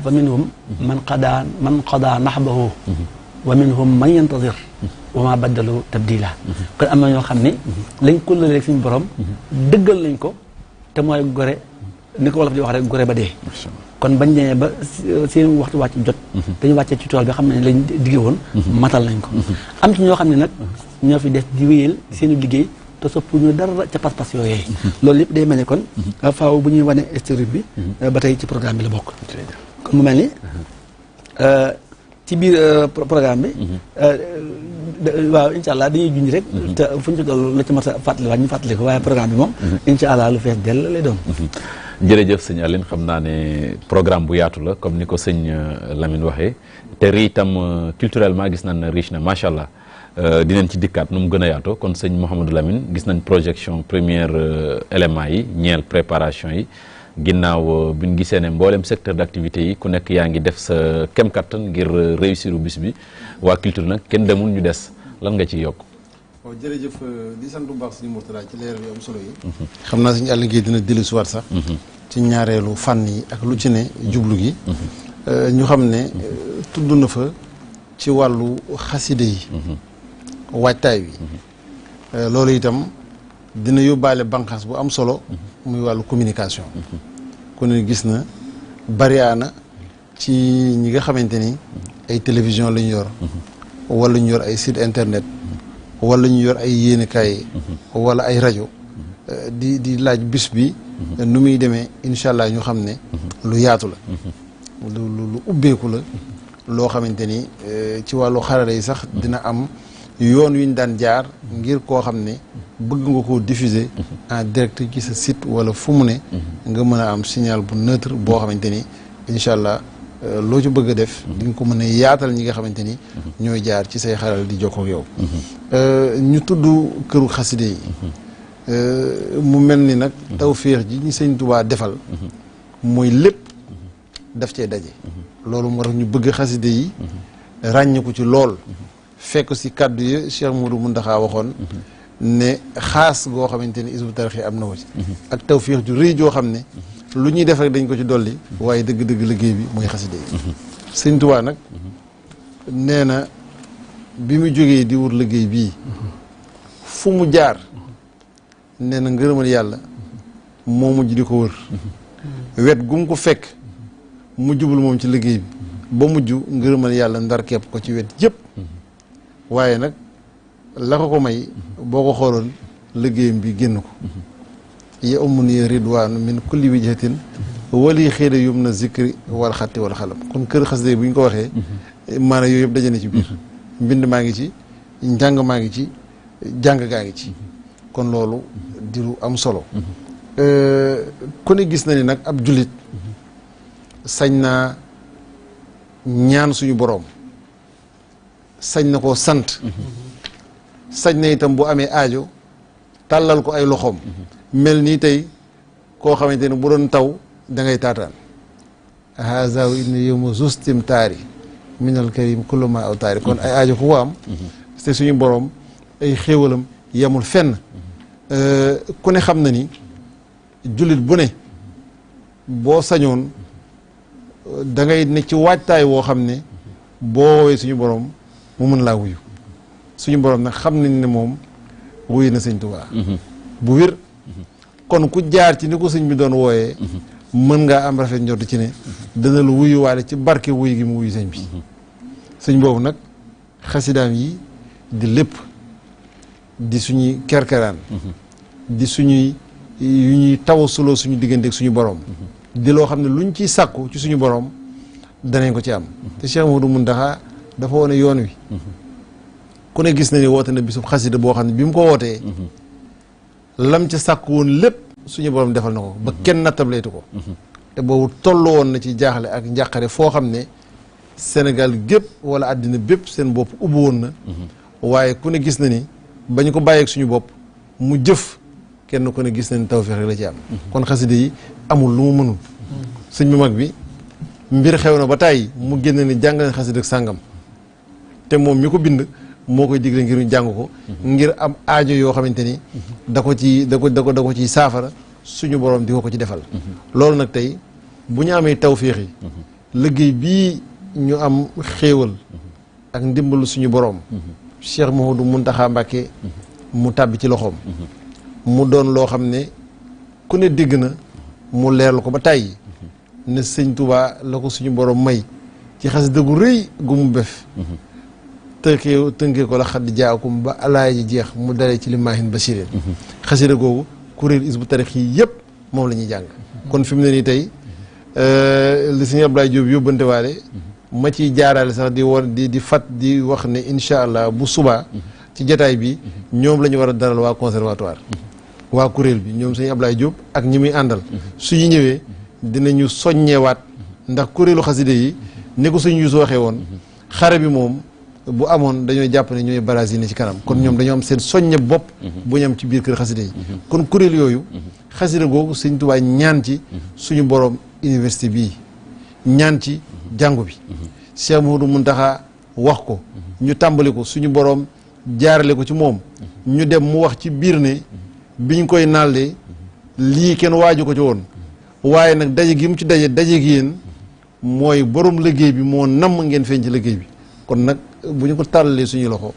fa minhum man qada nahbahu wa minhum man yantazir wa ma baddalu tabdila kon am na ñoo xam ni lañ kullaleeg suñu borom dëggal nañ ko te mooy gore ni ko wolof di wax rek gore ba dee kon bañ demee ba seen waxtu wàcc jot dañu wàccee ci tool bi xam ne lañ digge woon matal nañ ko am ci ñoo xam ne nag ñoo fi des di wéyal seenu liggéey te soppu ñu dara ca pas-pas yooyee loolu lépp day mel ni kon faaw bu ñuy wane historique bi ba tey ci programme bi la bokk kon mu mel ni ci biir programme bi. waaw incha allah dañuy junj rek. te fu ñu ci toll la ci mat a fàttaliwaat ñu fàttali ko waaye programme bi moom. incha allah lu fees dell lay doon. jërëjëf sëñ Aline xam naa ne programme bu yaatu la comme ni ko sëñ Lamine waxee te ri itam culturellement gis nañ ne riche na macha allah dinañ ci dikkaat nu mu gën a yaatoo kon sëñ Mouhamadou Lamine gis nañ projection première éléments yi ñeel préparation yi ginnaaw bi ñu gisee ne mboolem secteur d'activité yi ku nekk yaa ngi def sa kem kattan ngir réussir bis bi waa culture nag kenn demul ñu des lan nga ciy yokk. waaw jërëjëf di sant bu baax suñu Mourtada ci leeral yu am solo yi. xam naa suñu àll gi dina dellu si waat sax. ci ñaareelu fànn yi ak lu ci ne jublu gi. ñu xam ne tudd na fa ci wàllu xaside yi. waajtaay wi. loolu itam dina yóbbaale bànqaas bu am solo. muy wàllu communication. ku ne gis na bariyaana ci ñi nga xamante ni ay télévision lañu yor. wala ñu yor ay site internet. wala ñu yor ay yéenekaay wala ay rajo di laaj bis bi nu muy demee incha allah ñu xam ne lu yaatu la lu ubbeeku la loo xamante ni ci wàllu xarala yi sax dina am yoon wi ñu daan jaar ngir koo xam ne bëgg nga koo diffuser en direct ci sa site wala fu mu ne nga mën a am signal bu neutre boo xamante ni incha allah loo ci bëgg a def di nga ko mën a yaatal ñi nga xamante ni ñooy jaar ci say xaral di jokkoo ak yow ñu tudd këru xaside yi mu mel ni nag tawféex ji ñu sëñ Tuubaa defal mooy lépp daf cee daje loolu moo tax ñu bëgg xaside yi ràññe ko ci lool fekk si kàddu yi Cheikh Moudou Mountakha waxoon ne xaas goo xamante ni Hizbut Tarqiyyah am na ko ci ak tawféex ju rëy joo xam ne lu ñuy def rek dañ ko ci dolli waaye dëgg-dëgg liggéey bi mooy xaside yi sëñ Tuubaa nag nee na bi mu jógee di wut liggéey bii fu mu jaar nee na ngërëmal yàlla moo mujj di ko wër wet gu mu ko fekk mu jublu moom ci liggéey bi ba mujj ngërëmal yàlla ndar kepp ko ci wet yëpp waaye nag la ko may boo ko xooloon liggéeyam bi génn ko ya umuni ridwaanu min kulli wijhatin wali xëyda yum na zikri wal xatti wal xalam kon kër xasida bu ñu ko waxee maanaam yooyu yëpp daje na ci biir mbind maa ngi ci njàng maa ngi ci jàng gaa ngi ci kon loolu di lu am solo ku ne gis na ni nag ab jullit sañ naa ñaan suñu boroom sañ na koo sant sañ na itam bu amee aajo tàllal ko ay loxoom mel nii tey koo xamante ne bu doon taw da ngay taataan haza inna yawma zustim taari minal karim kullu ma aw taari kon ay aajo ku ko am te suñu boroom ay xéewalam yemul fenn ku ne xam na ni jullit bu ne boo sañoon da ngay ne ci waajtaay woo xam ne boo woowee suñu boroom mu mën laa wuyu suñu boroom nag xam nañ ne moom wuyu na sëñ Tuubaa bu wér kon ku jaar ci ni ko sëñ bi doon wooyee mën ngaa am rafet njort ci ne dana lu wuyu waale ci barke wuyu gi mu wuyu sëñ bi sëñ boobu nag xasidaam yi di lépp di suñuy kerkeraan di suñuy yu ñuy tawasuloo suñu diggante ak suñu borom di loo xam ne luñ ciy sàkku ci suñu borom danañ ko ci am te Cheikh Mouhamadou Mountakha dafa wone yoon wi ku ne gis na ni woote na bisub xasida boo xam ne bi mu ko wootee lam ca sàkku woon lépp suñu borom defal na ko ba kenn nattableetu ko te boobu toll woon na ci jaaxle ak njàqare foo xam ne Sénégal gépp wala àddina bépp seen bopp ubbi woon na waaye ku ne gis na ni bañ ko bàyyeeg suñu bopp mu jëf kenn ku ne gis na ni tawfeex rek la ci am kon xasida yi amul lu mu mënul sëñ bu mag bi mbir xew na ba tàyyi mu génn ni jàng nañ xasida sàngam te moom mi ko bind moo koy digle ngir ñu jàng ko ngir am aajo yoo xamante ni da ko ci saafara suñu borom di ko ci defal loolu nag tey bu ñu amee tawféex yi liggéey bii ñu am xéewal ak ndimbalu suñu borom Cheikh Mouhamadou Mountakha Mbacké mu tàbbi ci loxoom mu doon loo xam ne ku ne dégg na mu leerlu ko ba tàyyi ne sëñ Touba la ko suñu borom may ci xasida gu rëy gu mu bef tënkee ko la xaddi jaakum ba alaay ji jeex mu dalee ci li maahin basirin xasida googu kuréel Hizbut Tarqiyyah yëpp moom la ñuy jàng kon fi mu ne nii tey li sëñ Abdoulaye Diop yóbbante waale ma ciy jaarale sax di fat di wax ne incha allah bu subaa ci jataay bi ñoom la ñu war a dalal waa conservatoire waa kuréel bi ñoom sëñ Ablaye Diop ak ñi muy àndal suñu ñëwee dinañu soññewaat ndax kuréelu xaside yi ni ko sëñ Yuusu waxee woon xare bi moom bu amoon dañoo jàpp ne ñooy baraas yi ne ci kanam kon ñoom dañoo am seen soññe bopp bu ñu am ci biir kër xaside yi kon kuréel yooyu xaside googu sëñ Tuubaa ñaan ci suñu borom université bii ñaan ci jàngu bi Cheikh Mouhamadou Mountakha wax ko ñu tàmbali ko suñu borom jaarale ko ci moom ñu dem mu wax ci biir ne biñ koy naalde lii kenn waaju ko ci woon waaye nag daje gi mu ci daje gi yéen mooy borom liggéey bi moo namm ngeen feeñ ci liggéey bi kon nag bu ñu ko tàllalee suñuy loxo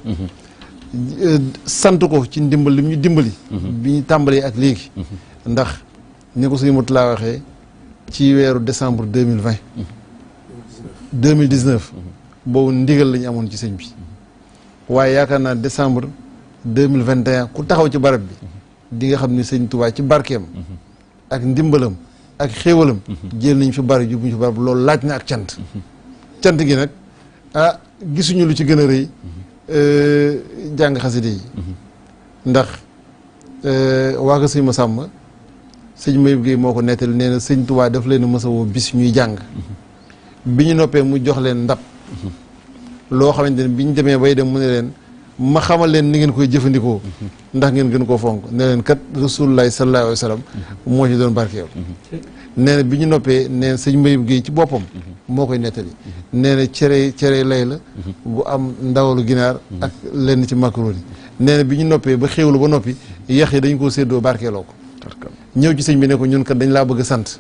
sant ko ci ndimbal li mu ñu dimbali bi ñu tàmbalee ak léegi ndax ni ko suñu mot laa waxee ci weeru décembre 2019 boobu ndigal la ñu amoon ci sëñ bi waaye yaakaar naa décembre 2021 ku taxaw ci barab bi di nga xam ni sëñ Tuubaa ci barkeem ak ndimbalam ak xéewalam jël nañ fi bari jubuñ fi barab loolu laaj na ak cant gi nag gisuñu lu ci gën a rëy jàng xaside yi ndax waa ko sëñ Masamba sëñ Mayib Guèye moo ko nettali nee na sëñ Tuubaa daf leen a mës a woo bis ñuy jàng bi ñu noppee mu jox leen ndab loo xamante ne bi ñu demee bay dem mu ne leen ma xamal leen ni ngeen koy jëfandikoo ndax ngeen gën koo fonk ne leen kat rasulullahi sallallahu alayhi wa sallam moo ci doon barkeel nee na bi ñu noppee nee na sëñ Mayib Guèye ci boppam moo koy nettali nee na cere lay la gu am ndawalu ginaar ak lenn ci macaroni nee na bi ñu noppee ba xéwlu ba noppi yax yi dañ koo séddoo barkeeloo ko ñëw ci sëñ bi ne ko ñun kat dañ laa bëgg a sant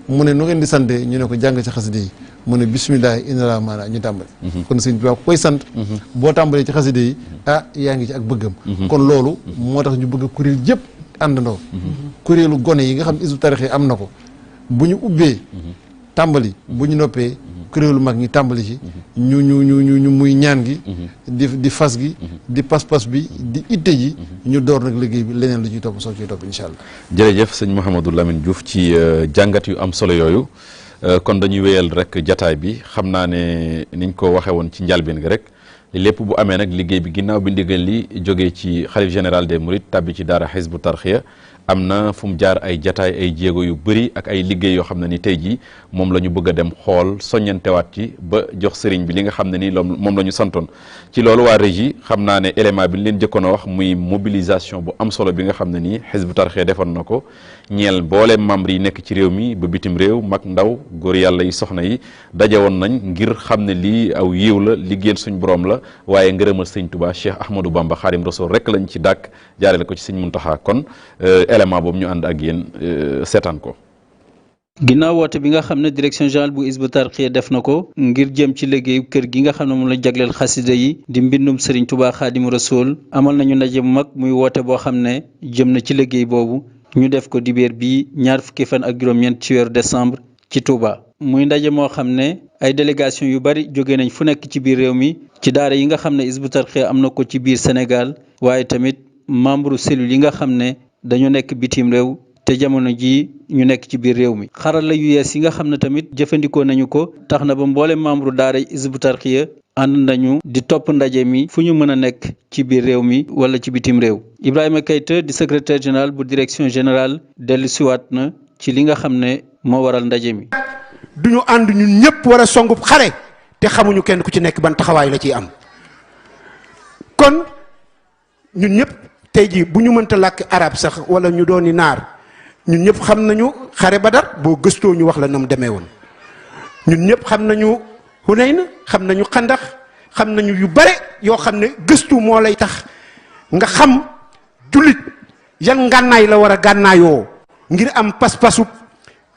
mu ne nu ngeen di sante ñu ne ko jàng ci xaside yi mu ne bisimilah inna laa maana ñu tàmbali kon sëñ Tuubaa koy sant boo tàmbalee ci xaside yi yaa ngi ci ak bëggam kon loolu moo tax ñu bëgg a kuréel yëpp àndandoo kuréelu gone yi nga xam Hizbut Tarqiyyah am na ko bu ñu ubbee tàmbali bu ñu noppee kuréelu mag ñi tàmbali ci ñu muy ñaan gi di fas gi di pas-pas bi di itte ji ñu door nag liggéey bi leneen lu ciy topp soo ciy topp incha allah. jërëjëf sëñ Mouhamadou Lamine Diouf ci jàngat yu am solo yooyu kon dañuy wéyal rek jataay bi xam naa ne niñ ko waxee woon ci njalbeen gi rek lépp bu amee nag liggéey bi ginnaaw bi ndigal li jógee ci xalif général des mourides tàbbi ci daara Hizbut Tarqiyyah am na fu mu jaar ay jataay ay jéego yu bëri ak ay liggéey yoo xam ne ni tey jii moom la ñu bëgg a dem xool soññantewaat ci ba jox sëriñ bi li nga xam ne ni moom la ñu santoon ci loolu waa régie xam naa ne élément bi ñu leen jëkkoon a wax muy mobilisation bu am solo bi nga xam ne nii Hizbut Tarqiyyah defoon na ko ñeel boole membre yi nekk ci réew mi ba bitim réew mag ndaw góor yàlla yi soxna yi daje woon nañ ngir xam ne lii aw yiw la liggéeyal suñ borom la waaye ngërëmal sëñ Touba Cheikh Ahmadou Bamba Khadim Rassoul rek lañ ci dàkk jaarale ko ci sëñ Muntaxa kon élément boobu ñu ànd ak yéen seetaan ko. ginnaaw woote bi nga xam ne direction générale bu Hizbut Tarqiyyah def na ko ngir jëm ci liggéeyu kër gi nga xam ne moom la jagleel xasida yi di mbindum Serigne Touba Khadim Rassoul amal nañu ndaje bu mag muy woote boo xam ne jëm na ci liggéey boobu ñu def ko dibéer bii ñaar fukki fan ak juróom-ñeent ci weeru décembre ci Touba. muy ndaje moo xam ne ay délégation yu bari jóge nañ fu nekk ci biir réew mi ci daara yi nga xam ne Hizbut Tarqiyyah am na ko ci biir Sénégal waaye tamit membre cellule yi nga xam ne dañu nekk bitim réew te jamono jii ñu nekk ci biir réew mi xarala yu yees yi nga xam ne tamit jëfandikoo nañu ko tax na ba mboole membre daara Hizbut Tarqiyyah ànd nañu di topp ndaje mi fu ñu mën a nekk ci biir réew mi wala ci bitim réew. Ibrahima Keita di secrétaire général bu direction générale dellu siwaat na ci li nga xam ne moo waral ndaje mi. duñu ànd ñun ñëpp war a songub xare te xamuñu kenn ku ci nekk ban taxawaay la ciy am kon ñun ñëpp tey jii bu ñu mënta làkk arab sax wala ñu dooni naar ñun ñëpp xam nañu xare Badar boo gëstoo ñu wax la na mu demee woon ñun ñëpp xam nañu Hunayn xam nañu Xandax xam nañu yu bare yoo xam ne gëstu moo lay tax nga xam jullit yan ngànnaay la war a gànnaayoo ngir am pas-pasu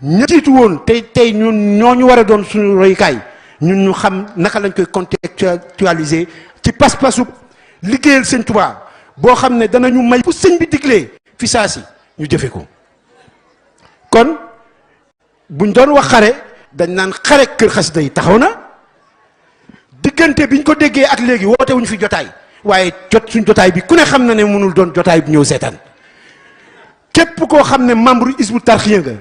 ña jiitu woon tey ñun ñooñu war a doon suñu royukaay ñun ñu xam naka lañ koy contextualiser ci pas-pasu liggéeyal sëñ Tuubaa boo xam ne danañu may fu sëñ bi diglee fi saa si ñu jëfe ko kon buñ doon wax xare dañ naan xare kër xasida yi taxaw na diggante biñ ko déggee ak léegi woote wuñ fi jotaay waaye suñ jotaay bi ku ne xam na ne mënul doon jotaay bi ñëw seetaan képp koo xam ne membre Hizbut Tarqiyyah nga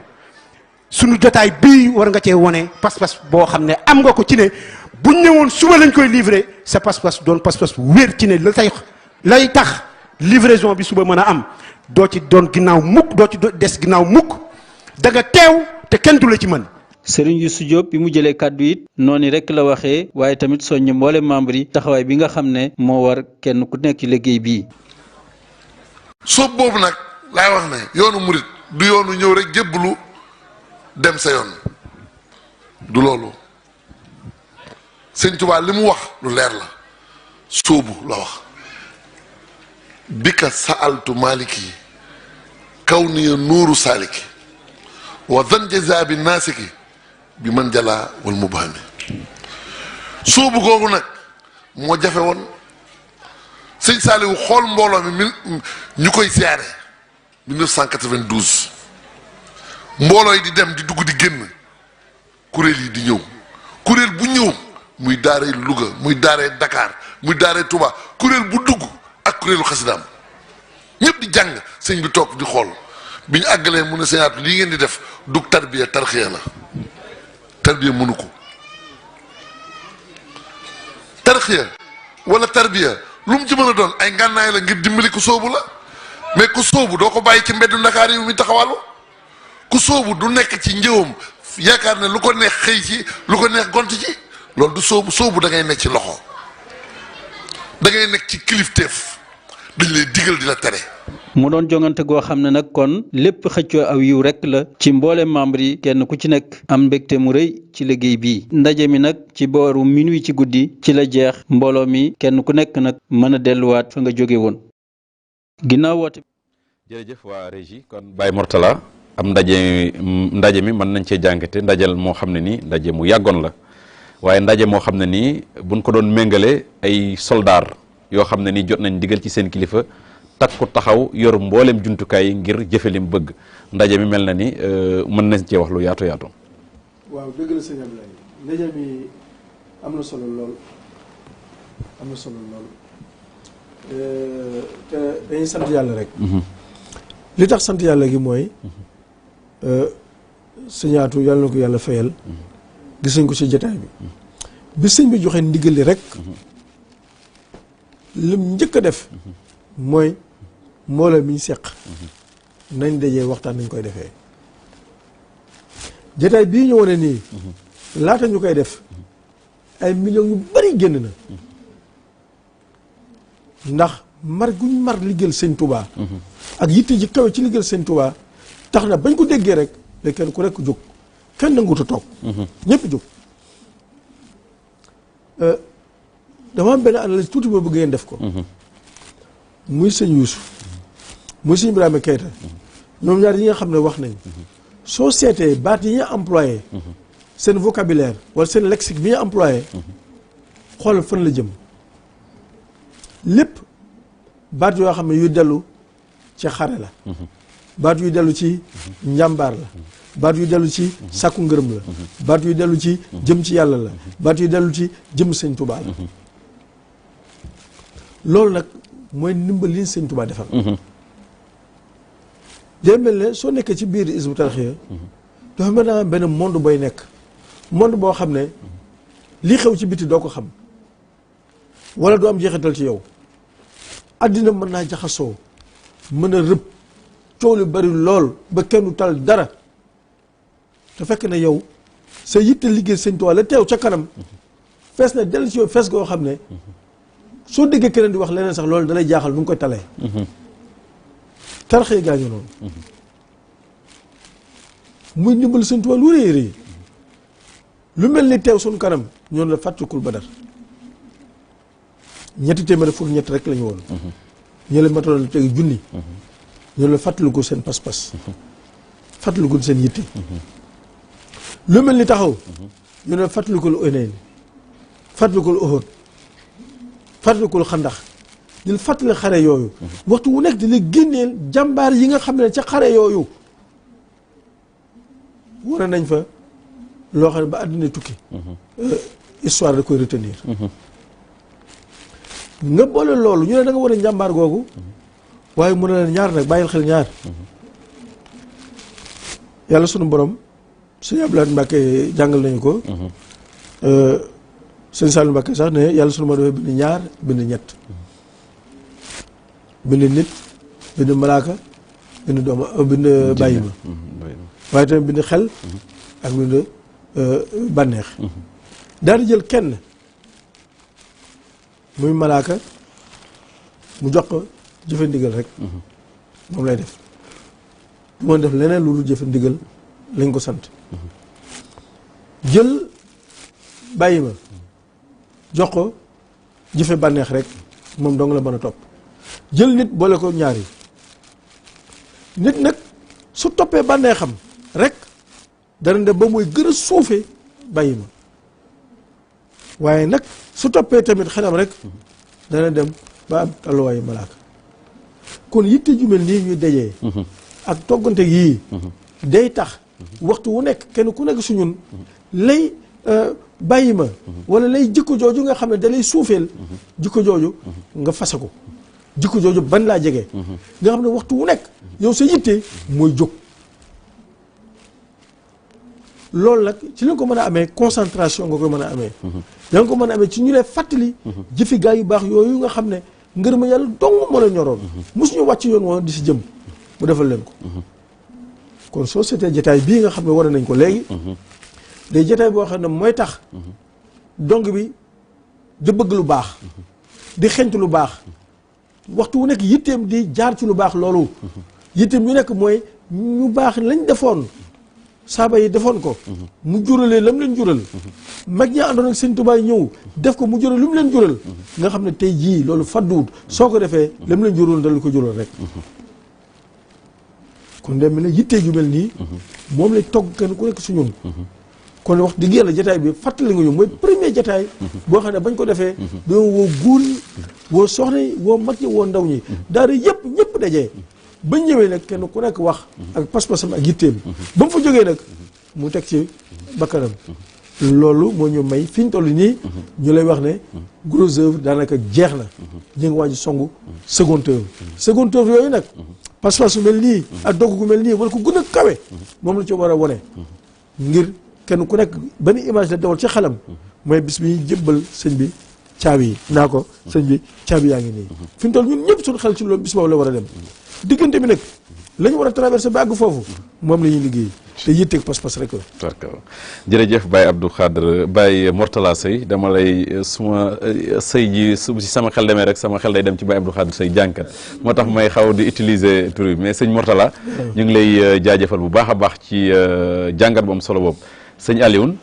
suñu jotaay bii war nga cee wone pas-pas boo xam ne am nga ko ci ne buñ ñëwoon suba lañ koy livrer sa pas-pas doon pas-pas wér ci ne la tay lay tax livraison bi suba mën a am doo ci doon ginnaaw mukk doo ci des ginnaaw mukk da nga teew te kenn du la ci mën. Serigne Youssou Diop bi mu jëlee kàddu it noonu rek la waxee waaye tamit soññ mboole membre yi taxawaay bi nga xam ne moo war kenn ku nekk ci liggéey bii. soob boobu nag laay wax ne yoonu murit du yoonu ñëw rek jébbalu dem sa yoon du loolu Sëñ Tuubaa li mu wax lu leer la soobu la wax bika sa'altu maliki kaw niya nuuru saaliki wa zan jazaabi naasiki bi man jalaa wal mubhami soobu googu nag moo jafe woon sëñ Saaliwu xool mbooloo mi ñu koy siyaare 1992 mbooloo yi di dem di dugg di génn kuréel yi di ñëw kuréel bu ñëw muy daaree Louga muy daaree Dakar muy daaree Touba kuréel bu dugg ak kuréelu xasidaam ñëpp di jàng sëñ bi toog di xool bi ñu àggalee mu ne sëñaatu lii ngeen di def dug tarbiya tarxiya la tarbiya mënu ko tarxiya wala tarbiya lu mu ci mën a doon ay ngànnaay la ngir dimbali ku sóobu la mais ku sóobu doo ko bàyyi ci mbeddu Ndakaar yi muy taxawalu ku sóobu du nekk ci njëwam yaakaar ne lu ko neex xëy ci lu ko neex gont ci loolu du sóobu sóobu da ngay nekk ci loxo da ngay nekk ci kilifteef dañ lay digal di la tere. mu doon jongante goo xam ne nag kon lépp xëccoo aw yiw rek la ci mboole membre yi kenn ku ci nekk am mbégte mu rëy ci liggéey bii ndaje mi nag ci booru minuit ci guddi ci la jeex mbooloo mi kenn ku nekk nag mën a delluwaat fa nga jóge woon ginnaaw woote. jërëjëf waa régie kon Baye Mortala am ndaje mi mën nañ cee jàngate ndajal moo xam ne nii ndaje mu yàggoon la waaye ndaje moo xam ne nii buñ ko doon méngale ay soldaar yoo xam ne nii jot nañ digal ci seen kilifa takku taxaw yor mboolem jumtukaay yi ngir jëfe lim bëgg ndaje mi mel na ni mën nañ cee wax lu yaatu yaatu. waaw dëgg la sëñ Ablaye ndaje mi am na solo lool am na solo lool te dañuy sant yàlla rek. li tax sant yàlla gi mooy sëñaatu yàlla na ko yàlla fayal. gis nañ ko ci jotaay bi sëñ bi joxe ndigal li rek lim njëkk a def mooy mbooloo mi ñu seq nañ dajee waxtaan nañ koy defee jotaay bii ñu wane nii laata ñu koy def ay millions yu bari génn na ndax mar guñ mar liggéeyal sëñ Touba ak yitte ji kawe ci liggéeyal sëñ Touba tax na bañ ko déggee rek da kenn ku rekk jóg kenn nanguut a toog ñëpp jóg dama am benn analyse tuuti boo bëgg ngeen def ko muy sëñ Youssou muy sëñ Ibrahima Keita ñoom ñaar yi nga xam ne wax nañ soo seetee baat yi ñu employé seen vocabulaire wala seen lexique bi ñu employé xoolal fan la jëm lépp baat yoo xam ne yu dellu ci xare la baat yu dellu ci njàmbaar la baat yu dellu ci sàkku ngërëm la baat yu dellu ci jëm ci yàlla la baat yu dellu ci jëm sëñ Touba la loolu nag mooy ndimbal li sëñ Touba defal day mel ne soo nekkee ci biir Hizbut Tarqiyyah dafa mel naa benn monde booy nekk monde boo xam ne lii xew ci biti doo ko xam wala doo am jeexital ci yow addina mën naa jaxasoo mën a rëb coow lu bari lool ba kenn du tal dara te fekk na yow sa yitte liggéey sëñ Touba la teew ca kanam fees na dellu ci yow fees goo xam ne soo déggee keneen di wax leneen sax loolu dalay jaaxal nu ngi koy talee Tarqiyyah gaañu noonu muy ndimbal sëñ Touba lu rëy rëy lu mel ni teew suñ kanam ñoon la fàttukul Badar ñetti téeméer fukk ñett rek la ñu woon ñu la matoon la teg junni ñoon la fàttaliku seen pas-pas fàttaliku seen yitte lu mel ni taxaw ñu ne fàttalikul Hunayn fàttalikul Uhud fàttalikul Xandax di fàttali xare yooyu waxtu wu nekk di la génneel jàmbaar yi nga xam ne ca xare yooyu war nañ fa loo xam ne ba àddina tukki histoire da koy retenir nga boole loolu ñu ne da nga war a njàmbaar googu waaye mu ne leen ñaar nag bàyyil xel ñaar yàlla sunu borom sëñ Abdoulaye Mbacke jàngal nañu ko sëñ Saliou Mbacké sax ne yàlla sunu ma dafay bind ñaar bind ñett bind nit bind malaaka bind dooma bind bàyyi ma waaye tamit bind xel ak bind bànneex daal di jël kenn muy malaaka mu jox ko jëfe ndigal rek moom lay def du mën def leneen loolu jëfe ndigal lañ ko sant jël bàyyi ma jox ko jëfe bànneex rek moom dong la mën a topp jël nit boole ko ñaar yi nit nag su toppee bànneexam rek dana dem ba muy gën a suufee bàyyi ma waaye nag su toppee tamit xelam rek dana dem ba am tolluwaayu malaaka kon yitte ju mel nii ñuy dajee ak toggante yii day tax waxtu wu nekk kenn ku nekk su ñun lay bàyyi ma wala lay jikko jooju nga xam ne da lay suufeel jikko jooju nga fase ko jikko jooju ban laa jege nga xam ne waxtu wu nekk yow sa yitte mooy jóg loolu nag ci la ko mën a amee concentration nga koy mën a amee da nga ko mën a amee ci ñu lay fàttali jëfi gaa yu baax yooyu nga xam ne ngërëma yàlla dong moo la ñoroon mosuñu wàcc yoon woon di si jëm mu defal leen ko kon société jataay bii nga xam ne war nañ ko léegi day jataay boo xam ne mooy tax dong bi di bëgg lu baax di xeñtu lu baax waxtu wu nekk yitteem di jaar ci lu baax loolu yitteem yu nekk mooy ñu baax lañ defoon saaba yi defoon ko mu juralee lam leen jural mag ñi àndoon ak Sëñ Tuubaa ñëw def ko mu jural lu mu leen jural nga xam ne tey jii loolu fadduwut soo ko defee lam leen jural dal ko jural rek kon dem ne yittee ju mel nii moom lay togg kenn ku nekk su ñun kon wax dëgg yàlla jataay bi fàttali nga ñu mooy premier jataay boo xam ne bañ ko defee doo woo góor ñi woo soxna yi woo mag ñi woo ndaw ñi daara yëpp ñëpp dajee bañ ñëwee nag kenn ku nekk wax ak pas-pasam ak yitteem ba mu fa jógee nag mu teg ci bakkanam loolu moo ñu may fi ñu toll nii ñu lay wax ne gros œuvre daanaka jeex na ñu ngi waaj songu second œuvre yooyu nag pas-pas su mel nii ak dogg gu mel nii wala ko gën a kawe moom la ci war a wone ngir kenn ku nekk benn image la dawal ci xelam mooy bis bi ñuy jébbal sëñ bi caabi yi naa ko sëñ bi caabi yaa ngi nii fi ñu toll ñun ñëpp suñu xel ci loolu bis boobu la war a dem diggante bi nag la ñu war a traversé ba àgg foofu moom la ñuy liggéey te yitteeg pas-pas rek la. jërëjëf Baye Abdou Khadre Baye Mourtala Seye dama lay suma sëy ji su si sama xel demee rek sama xel day dem ci Baye Abdou Khadre Seye jànkat moo tax may xaw di utiliser tur bi mais sëñ Mourtala ñu ngi lay jaajëfal bu baax a baax ci jàngat bu am solo boobu sëñ Alioune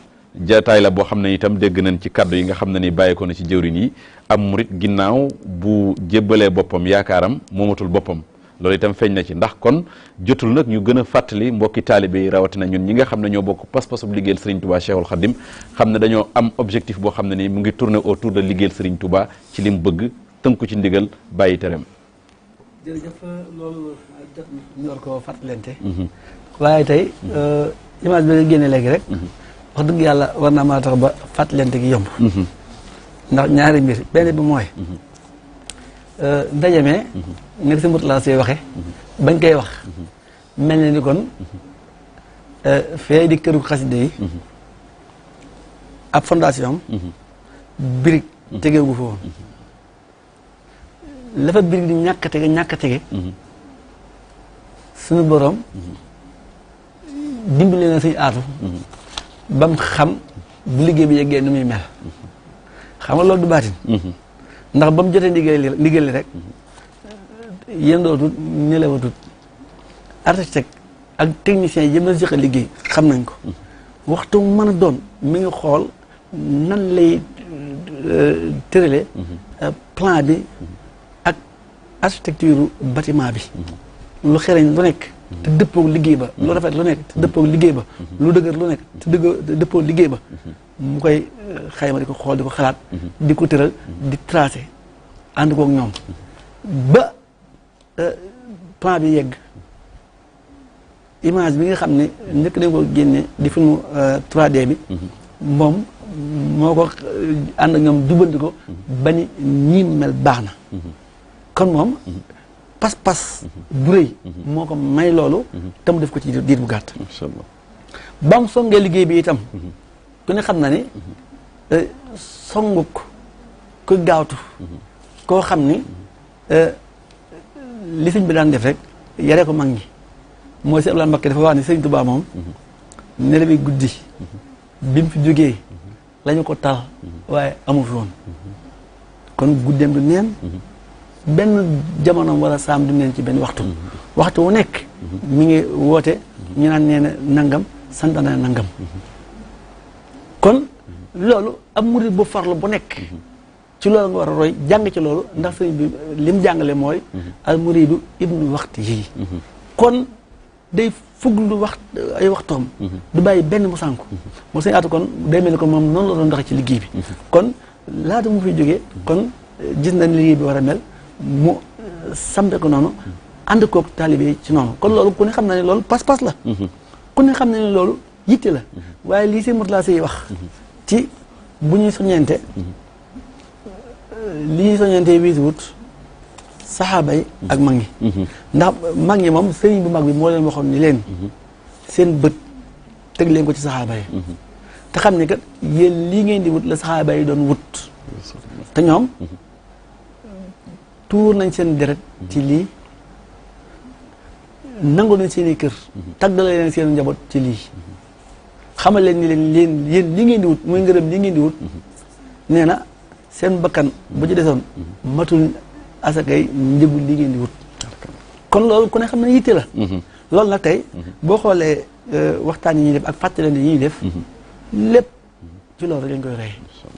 jataay la boo xam ne itam dégg nañ ci kaddu yi nga xam ne ni bàyyeekoo na ci jëwriñ yi am murit ginnaaw bu jébbalee boppam yaakaaram moomatul boppam loolu itam feeñ na ci ndax kon jotul nag ñu gën a fàttali mbokki taalibe yi rawatina ñun ñi nga xam ne ñoo bokk pas-pasub liggéeyal Serigne Touba Cheikhul Khadim xam ne dañoo am objectif boo xam ne nii mu ngi tourner autour de liggéeyal Serigne Touba ci li mu bëgg tënku ci ndigal bàyyi tereem. jërëjëf loolu ñu war koo fàttalante. waaye tey image bi nga génne léegi rek. wax dëgg yàlla war naa mën a tax ba fàttalante gi yomb. ndax ñaari mbir benn bi mooy. ndaje mee nga si Mourtala Seye waxe bañ koy wax mel na ni kon fee di këru xasida yi ab fondation birig tegeegu fa woon la fa birig di ñàkk a tege suñu boroom dimbali na suñu aatu ba mu xam bu liggéey bi yeggee nu muy mel xam nga loolu du baatin ndax ba mu jotee ndigal li rek yëndootut nelawatut architecte ak technicien yi yëpp la liggéey xam nañ ko waxtu mën a doon mi ngi xool nan lay tërale plan bi ak architecture bâtiment bi lu xereñ lu nekk te dëppoog liggéey ba lu rafet lu nekk te dëppoog liggéey ba lu dëgër lu nekk te dëppoog liggéey ba mu koy xayma di ko xool di ko xalaat di ko tëral di tracé ànd koog ñoom ba plan bi yegg image bi nga xam ne njëkk dañ ko génne di film 3D bi moom moo ko ànd ak ñoom jubanti ko ba ni ñii mel baax na kon moom pas-pas bu rëy moo ko may loolu te mu def ko ci diir bu gàtt ba mu songee liggéey bi itam ku ne xam na ni songuk ku gaawtu koo xam ni li sëñ bi daan def rek yare ko mag ñi mooy si Abdoulaye Mbacké dafa wax ni sëñ Tuubaa moom nelawi guddi bi mu fi jógee lañu ko tal waaye amu fi woon kon guddeem du neen benn jamonoom wala saam du neen ci benn waxtu wu nekk mi ngi woote ñu naan nee na nangam sant na nangam kon loolu am murid bu farlu bu nekk ci loolu nga war a roy jàng ci loolu ndax sëñ bi li mu jàngale mooy al muridu ibnu waxti yii kon day fuglu ay waxtoom du bàyyi benn mu sànku moo sëñ Atou kon day mel ni kon moom noonu la doon doxee ci liggéey bi kon laata mu fiy jógee kon gis nañ liggéey bi war a mel mu sampe ko noonu ànd koog taalibe yi ci noonu kon loolu ku ne xam na ne loolu pas-pas la ku ne xam na ne loolu yitte la waaye lii seen motulaa say wax ci bu ñuy soññeente li ñuy soññeente wiisi wut saxaaba yi ak mag ñi ndax mag ñi moom sëriñ bu mag bi moo leen waxoon ni leen seen bët teg leen ko ci saxaaba yi te xam ne kat yéen lii ngeen di wut la saxaaba yi doon wut te ñoom tuur nañ seen deret ci lii nangu nañ seen i kër tàggale leen seen njaboot ci lii xamal leen ni leen yéen li ngeen di wut muy ngërëm li ngeen di wut nee na seen bakkan bu ci desoon matul asakay njëgu li ngeen di wut kon loolu ku ne xam ne yitte la loolu nag tey boo xoolee waxtaan yi ñuy def ak fàttalante yi ñuy def lépp ci loolu rek lañ koy rey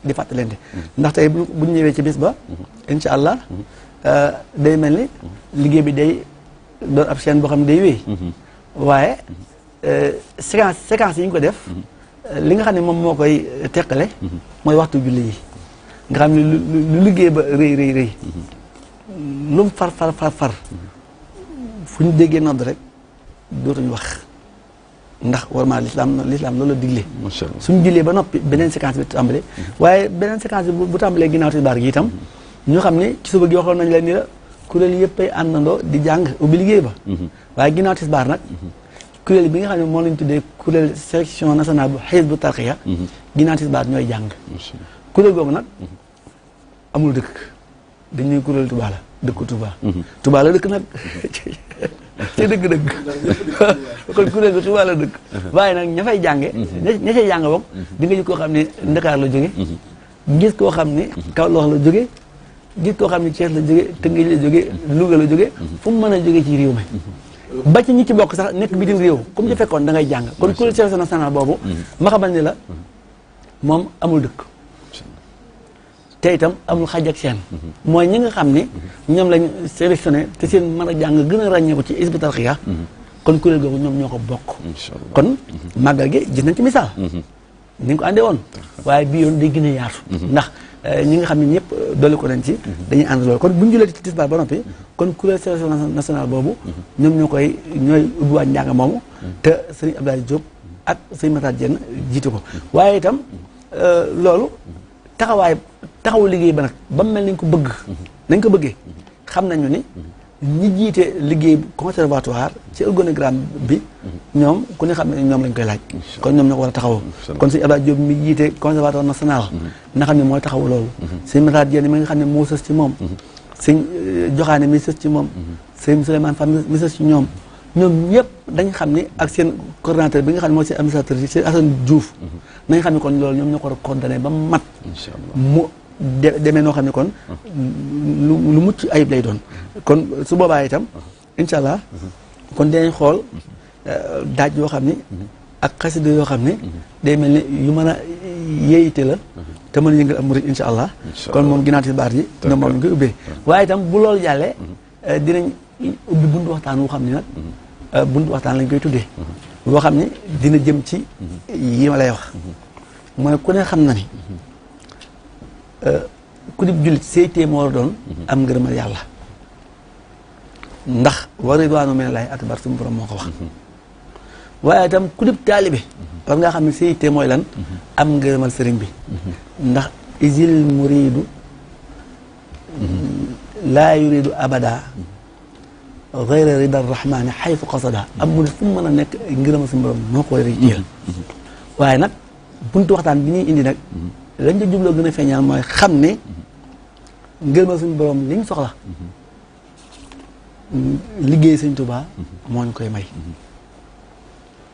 di fàttalante ndax tey bu ñu ñëwee ci bis ba incha allah day mel ni liggéey bi day doon ab chaîne boo xam ne day wéy waaye séquence yi ñu ko def li nga xam ne moom moo koy teqale mooy waxtu julli yi nga xam ne lu liggéey ba rëy lu mu far fu ñu déggee nodd rek dootuñu wax ndax warmaa lislaam loolu la digle suñu jullee ba noppi beneen séquence bi tàmbale waaye beneen séquence bi bu tàmbalee ginnaaw tisbaar gi itam ñu xam ne ci suba gi waxoon nañ leen ni la kuréel yëpp ay àndandoo di jàng ubbi liggéey ba waaye ginnaaw tisbaar nag kuréel bi nga xam ne moo lañ tuddee kuréel sélection nationale bu Hizbut Tarqiyyah ginnaaw tisbaar ñooy jàng kuréel googu nag amul dëkk dañuy kuréel Touba la dëkku Touba la dëkk nag ci dëgg-dëgg kon kuréel bi Touba la dëkk waaye nag ña fay jànge ña fay jàng boog di nga gis koo xam ne Ndakaar la jóge gis koo xam ne Kaolack la jóge gis koo xam ne Thiès la jóge Tëngéej la jóge Louga la jóge fu mu mën a jóge ci réew mi ba ci ñi ci bokk sax nekk bitim réew comme ci fekkoon da ngay jàng kon kuréel sélection nationale boobu ma xamal ni la moom amul dëkk te itam amul xaj ak seen mooy ñi nga xam ni ñoom lañ sélectionné te seen mën a jàng gën a ràññee ko ci Hizbut Tarqiyyah kon kuréel googu ñoom ñoo ko bokk kon màggal gi gis nañ ci misaal ni nga ko àndee woon waaye bii yoon day gën a yaatu ndax ñi nga xam ne ñëpp dolli ko nañ ci dañuy ànd loolu kon bu ñu julee ci tisbaar ba noppi kon kuréel sélection nationale boobu ñoom ñooy ubbiwaat njàng moomu te sëriñ Abdoulaye Diop ak sëriñ Matar Diène jiite ko waaye itam loolu taxawu liggéey ba nag ba mu mel nañ ko bëggee xam nañu ni ñi jiite liggéey conservatoire ci organigramme bi ñoom ku ne xam ne ñoom lañ koy laaj kon ñoom ñoo ko war a taxawoo kon sëñ Abdoulaye Diop mi jiite conservatoire national na xam ne mooy taxawu loolu sëñ Matar Diène mi nga xam ne moo sës ci moom sëñ Joxaane mi sës ci moom sëñ Souleymane Fall mi sës ci ñoom ñëpp dañ xam ni ak seen coordonnateur bi nga xam ne mooy seen administrateur yi seen Assane Diouf nañ xam ne kon loolu ñoom ñoo ko war a coordonné ba mat mu demee noo xam ne kon lu mucc ayib lay doon kon su boobaa itam incha allah kon dinañ xool daaj yoo xam ni ak xasida yoo xam ni day mel ni yu mën a yeeyite la te mën a yëngal am murid incha allah kon moom ginnaaw tisbaar ji ñoom moom lañ koy ubbee waaye itam bu loolu jàllee dinañ ubbi buntu waxtaan woo xam ni nag buntu waxtaan lañ koy tuddee boo xam ni dina jëm ci yi ma lay wax mooy ku ne xam na ni ku dib jullit say téye moo war a doon am ngërëmal yàlla ndax wa ridwaanu minallaahi akbar suñu borom moo ko wax waaye itam ku dib taalibe war ngaa xam ne say téye mooy lan am ngërëmal sëriñ bi ndax isil muridu laa yuridu abada gayra rida rahmaani xaytu qasada am mu fu mu mën a nekk ngërëmal suñu borom moo ko war a yitteel waaye nag buntu waxtaan bi ñuy indi nag lañ ca jubloo gën a feeñal mooy xam ne ngërëmal suñu borom liñ soxla liggéey sëñ Tuubaa moo ñu koy may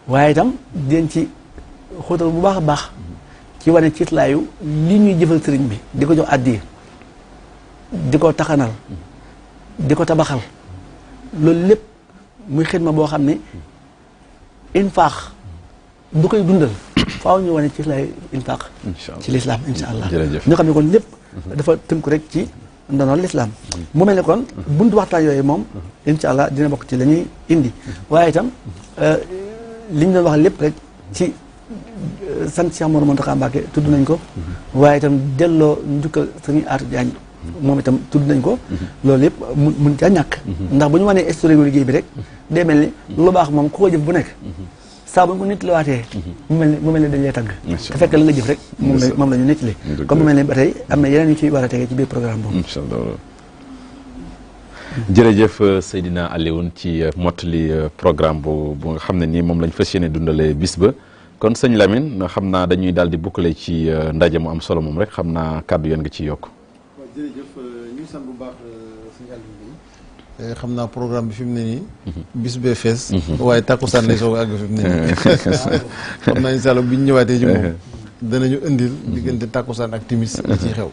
waaye itam den ci xóotal bu baax a baax ci wane ciitlaayu li ñuy jëfal sëriñ bi di ko jox àddiya di ko taxanal di ko tabaxal loolu lépp muy xidma boo xam ne infaax du koy dundal faaw ñu wane ciitlaayu infaax ci lislaam insha allah ñoo xam ne kon lépp dafa tënku rek ci ndonool lislaam mu mel ne kon buntu waxtaan yooyu moom insha allah dina bokk ci la ñuy indi waaye itam li ñu doon wax lépp rek ci sant Cheikh Mouhamadou Mountakha Mbacké tudd nañ ko waaye itam delloo njukkal Sëriñ Atou Diagne moom itam tudd nañ ko loolu yëpp mun caa ñàkk ndax bu ñu wanee historique liggéey bi rek day mel ni lu baax moom ku ko jëf bu nekk saa bu ñu ko nettaliwaatee mu mel ne dañ lay tagg te fekk la nga jëf rek moom la ñu nettali comme mu mel ne ba tey am na yeneen yu ci war a tegee ci biir programme boobu incha allah jërëjëf Seydina Alioune ci mottali programme bu nga xam ne nii moom lañ fas yéene dundale bis ba kon sëñ Lamine xam naa dañuy daal di boucler ci ndaje mu am solo moom rek xam naa kàddu yéen nga ciy yokk. waaw jërëjëf ñu sant bu baax sëñ Alioune xam naa programme bi fi mu ne nii. bis bee fees. waaye takkusaan lay soog a àgg fi mu ne nii. xam naa incha allah bu ñu ñëwaatee ci moom. danañu indil diggante takkusaan ak timis li ciy xew.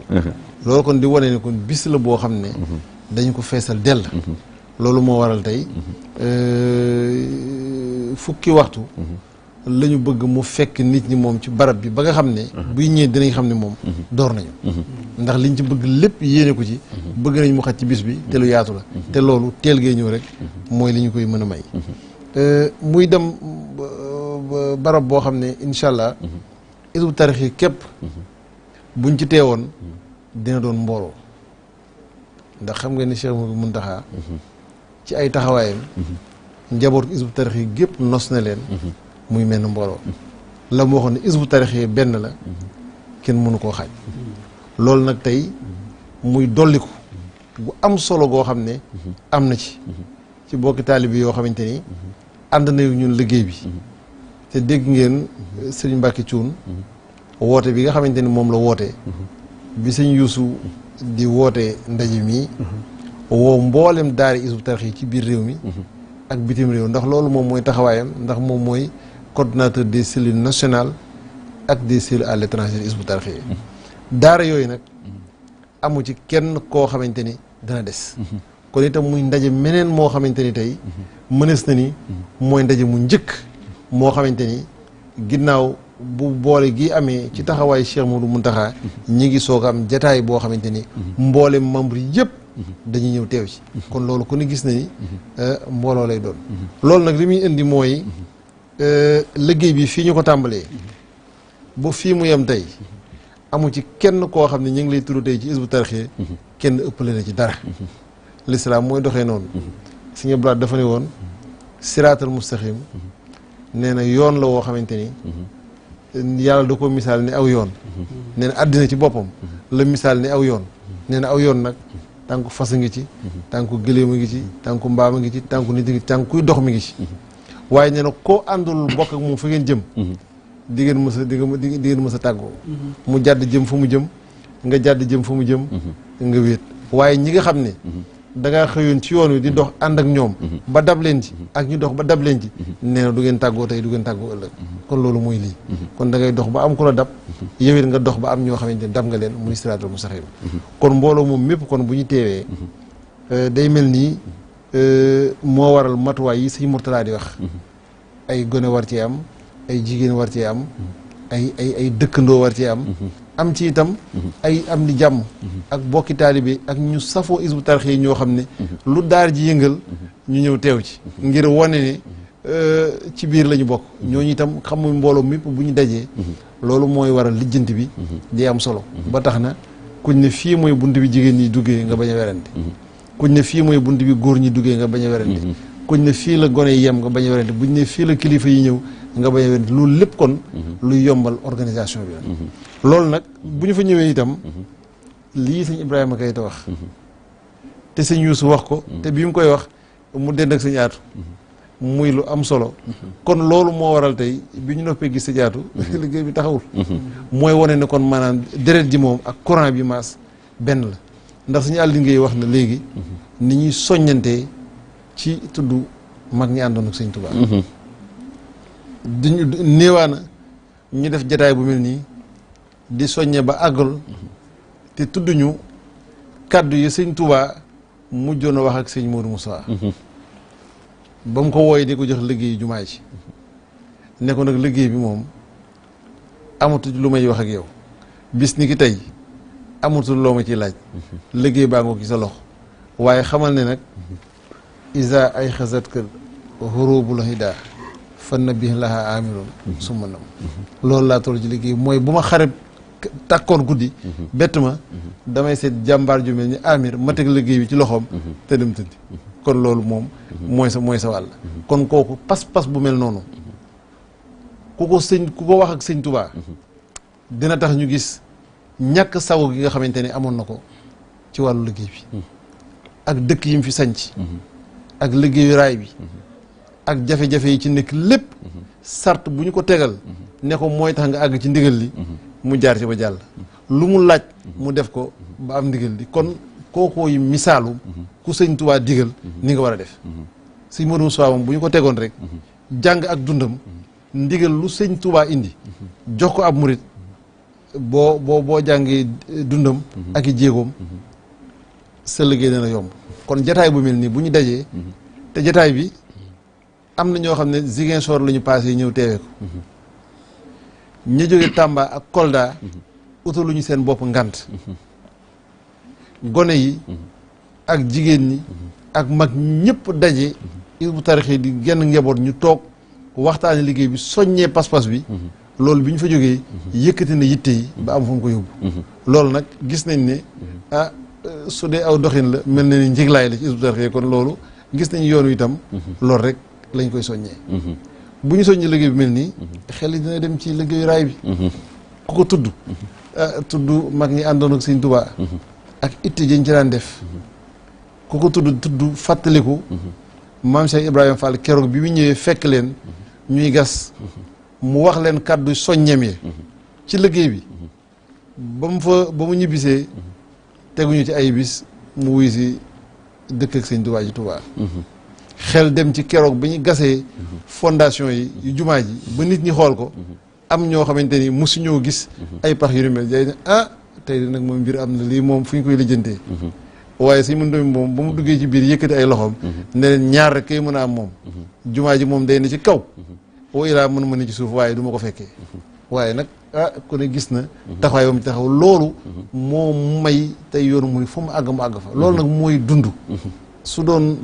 loolu kon di wane ne kon bis la boo xam ne. dañu ko feesal dell. loolu moo waral tey fukki waxtu. la ñu bëgg mu fekk nit ñi moom ci barab bi ba nga xam ne buy ñëwee dinañ xam ne moom door nañu ndax liñ ci bëgg lépp yéene ko ci bëgg nañ mu xaj ci bis bi te lu yaatu la te loolu teel gee ñëw rek mooy li ñu koy mën a may muy dem barab boo xam ne incha allah Hizbut Tarqiyyah képp buñ ci teewoon dina doon mbooloo ndax xam nga ni Cheikh Mouhamadou Mountakha ci ay taxawaayam njaboot Hizbut Tarqiyyah gépp nos na leen muy mel ne mbooloo la mu waxoon ne Hizbut Tarqiyyah benn la kenn mënu koo xaaj loolu nag tey muy dolliku gu am solo goo xam ne am na ci bokki taalibe bi yoo xamante ni ànd nañu ñun liggéey bi te dégg ngeen sëñ Mbacke Thioune woote bi nga xamante ni moom la woote bi sëñ Youssou di woote ndaje mi woo mboolem daari Hizbut Tarqiyyah ci biir réew mi ak bitim réew ndax loolu moom mooy taxawaayam ndax moom mooy coordonnateur des cellules nationales ak des cellules à l'étranger Hizbut Tarqiyyah daara yooyu nag amu ci kenn koo xamante ni dana des kon itam muy ndaje meneen moo xamante ni tey mënees na ni mooy ndaje mu njëkk moo xamante ni ginnaaw bu boole gi amee ci taxawaay Cheikh Mouhamadou Mountakha ñi ngi soog a am jataay boo xamante ni mboolem membre yëpp dañuy ñëw teew ci kon loolu ku ne gis na ni mbooloo lay doon loolu nag li muy indi mooy liggéey bi fii ñu ko tàmbalee ba fii mu yem tey amu ci kenn koo xam ne ñu ngi lay tudd tey ci Hizbut Tarqiyyah kenn ëppale na ci dara l'islam mooy doxee noonu Sëñ Abdou Lahad dafa ne woon siraatal mustaqim nee na yoon la woo xamante ni yàlla da ko misaal ni aw yoon nee na àddina ci boppam la misaal ni aw yoon nee na aw yoon nag tànku fas a ngi ci tànku gëléem a ngi ci tànku mbaam a ngi ci tànku nit a ngi ci tànku kuy dox mi ngi ci waaye nee na koo àndul bokk ak moom fa ngeen jëm di ngeen mës a tàggoo mu jàdd jëm fa mu jëm nga jàdd jëm fa mu jëm nga wéet waaye ñi nga xam ne dangaa xëyoon ci yoon wi di dox ànd ak ñoom ba dab leen ci ak ñu dox ba dab leen ci nee na du ngeen tàggoo tey du ngeen tàggoo ëllëg kon loolu mooy lii kon da ngay dox ba am ku la dab yowit nga dox ba am ñoo xamante ne dab nga leen muy siraatal mustaqim kon mbooloo moom mépp kon bu ñu teewee day mel nii moo waral matuwaay yi sëñ Mourtala di wax ay gone war cee am ay jigéen war cee am ay dëkkandoo war cee am ci itam ay am di jàmm ak bokki taalibe ak ñu safoo Hizbut Tarqiyyah ñoo xam ne lu daar ji yëngal ñu ñëw teew ci ngir wane ne ci biir la ñu bokk ñooñu itam xamuñ mbooloo mépp bu ñu dajee loolu mooy waral lijjanti bi di am solo ba tax na kuñ ne fii mooy bunt bi jigéen ñi duggee nga bañ a werante kuñ ne fii mooy bunt bi góor ñi duggee nga bañ a werante kuñ ne fii la gone yi yem nga bañ a werante buñ ne fii la kilifa yi ñëw nga bañ a werante loolu lépp kon luy yombal organisation bi la loolu nag bu ñu fa ñëwee itam lii sëñ Ibrahima Keita wax te sëñ Youssou wax ko te bi mu koy wax mu dend ak sëñ Aatu muy lu am solo kon loolu moo waral tey bi ñu noppee gis sa jaatu liggéey bi taxawul mooy wane ne kon maanaam deret ji moom ak courant bi maas benn la ndax suñu àll liggéey wax na léegi ni ñuy soññantee ci tudd mag ñi àndoon ak sëñ Tuubaa duñu néewaana ñu def jataay bu mel nii di soññe ba àggal te tudd ñu kàddu yi sëñ Tuubaa mujjoon a wax ak sëñ Modou Moussa ba mu ko wooyee di ko jox liggéey jumaa ji ne ko nag liggéey bi moom amatul lu may wax ak yow bis ni ki tey amatul loo ma ciy laaj liggéey baa ngoo ki sa loxo waaye xamal ne nag isa ay xasat kër xuróobul hidaa fan na bi laha amiroon suma nam loolu laa toll ci liggéey mooy bu ma xare tàkkoon guddi bett ma damay seet jàmbaar ju mel ni amir ma teg liggéey bi ci loxoom te dem tëddi kon loolu moom mooy sa wàll kon kooku pas-pas bu mel noonu ku ko wax ak sëñ Tuubaa dina tax ñu gis ñàkk sago gi nga xamante ne amoon na ko ci wàllu liggéey bi ak dëkk yi mu fi sanc ak liggéeyu raay bi ak jafe-jafe yi ci nekk lépp sart bu ñu ko tegal ne ko mooy tax nga àgg ci ndigal li mu jaar ci ba jàll lu mu laaj mu def ko ba am ndigal li kon kookoo yi misaalu ku sëñ Tuubaa digal ni nga war a def sëñ Modou Moussa moom bu ñu ko tegoon rek jàng ak dundam ndigal lu sëñ Tuubaa indi jox ko ab murit boo jàngee dundam ak i jéegoom sa liggéey dana yomb kon jataay bu mel nii bu ñu dajee te jataay bi am na ñoo xam ne Ziguinchor la ñu passé ñëw teewee ko ña jóge Tamba ak Kolda utaluñu seen bopp ngant gone yi ak jigéen ñi ak mag ñëpp daje Hizbut Tarqiyyah di genn njaboot ñu toog waxtaane liggéey bi soññee pas-pas bi loolu bi ñu fa jógee yëkkati na yitte yi ba am fu mu ko yóbbu loolu nag gis nañ ne su dee aw doxin la mel na ni njiglaay la ci Hizbut Tarqiyyah kon loolu gis nañ yoonu itam loolu rek lañ koy soññee bu ñu soññee liggéey bi mel nii xel yi dina dem ci liggéeyu raay bi ku ko tudd tudd mag ñi àndoon ak sëñ Tuubaa ak itte jën ci daan def ku ko tudd fàttaliku maam Cheikh Ibrahima Fall keroog bi mu ñëwee fekk leen ñuy gas mu wax leen kàddu soññeem yi ci liggéey bi ba mu ñibbisee teguñu ci ay bis mu wuy si dëkk ak sëñ Tuubaa ji Tuubaa xel dem ci keroog ba ñu gasee fondation yi yu jumaa ji ba nit ñi xool ko am ñoo xamante ni mosuñoo gis ay pax yu mel day ne tey nag moom mbir am na lii moom fu ñu koy lijjantee waaye suñ mën domi moom ba mu duggee ci biir yëkkati ay loxoom ne leen ñaar rek kay mën a am moom jumaa ji moom day ne ci kaw wa ilaa mën ma ne ci suuf waaye du ma ko fekkee waaye nag ku ne gis na taxawaay ba mu taxaw loolu moo may tey yoonu muy fu mu àgg fa loolu nag mooy dund su doon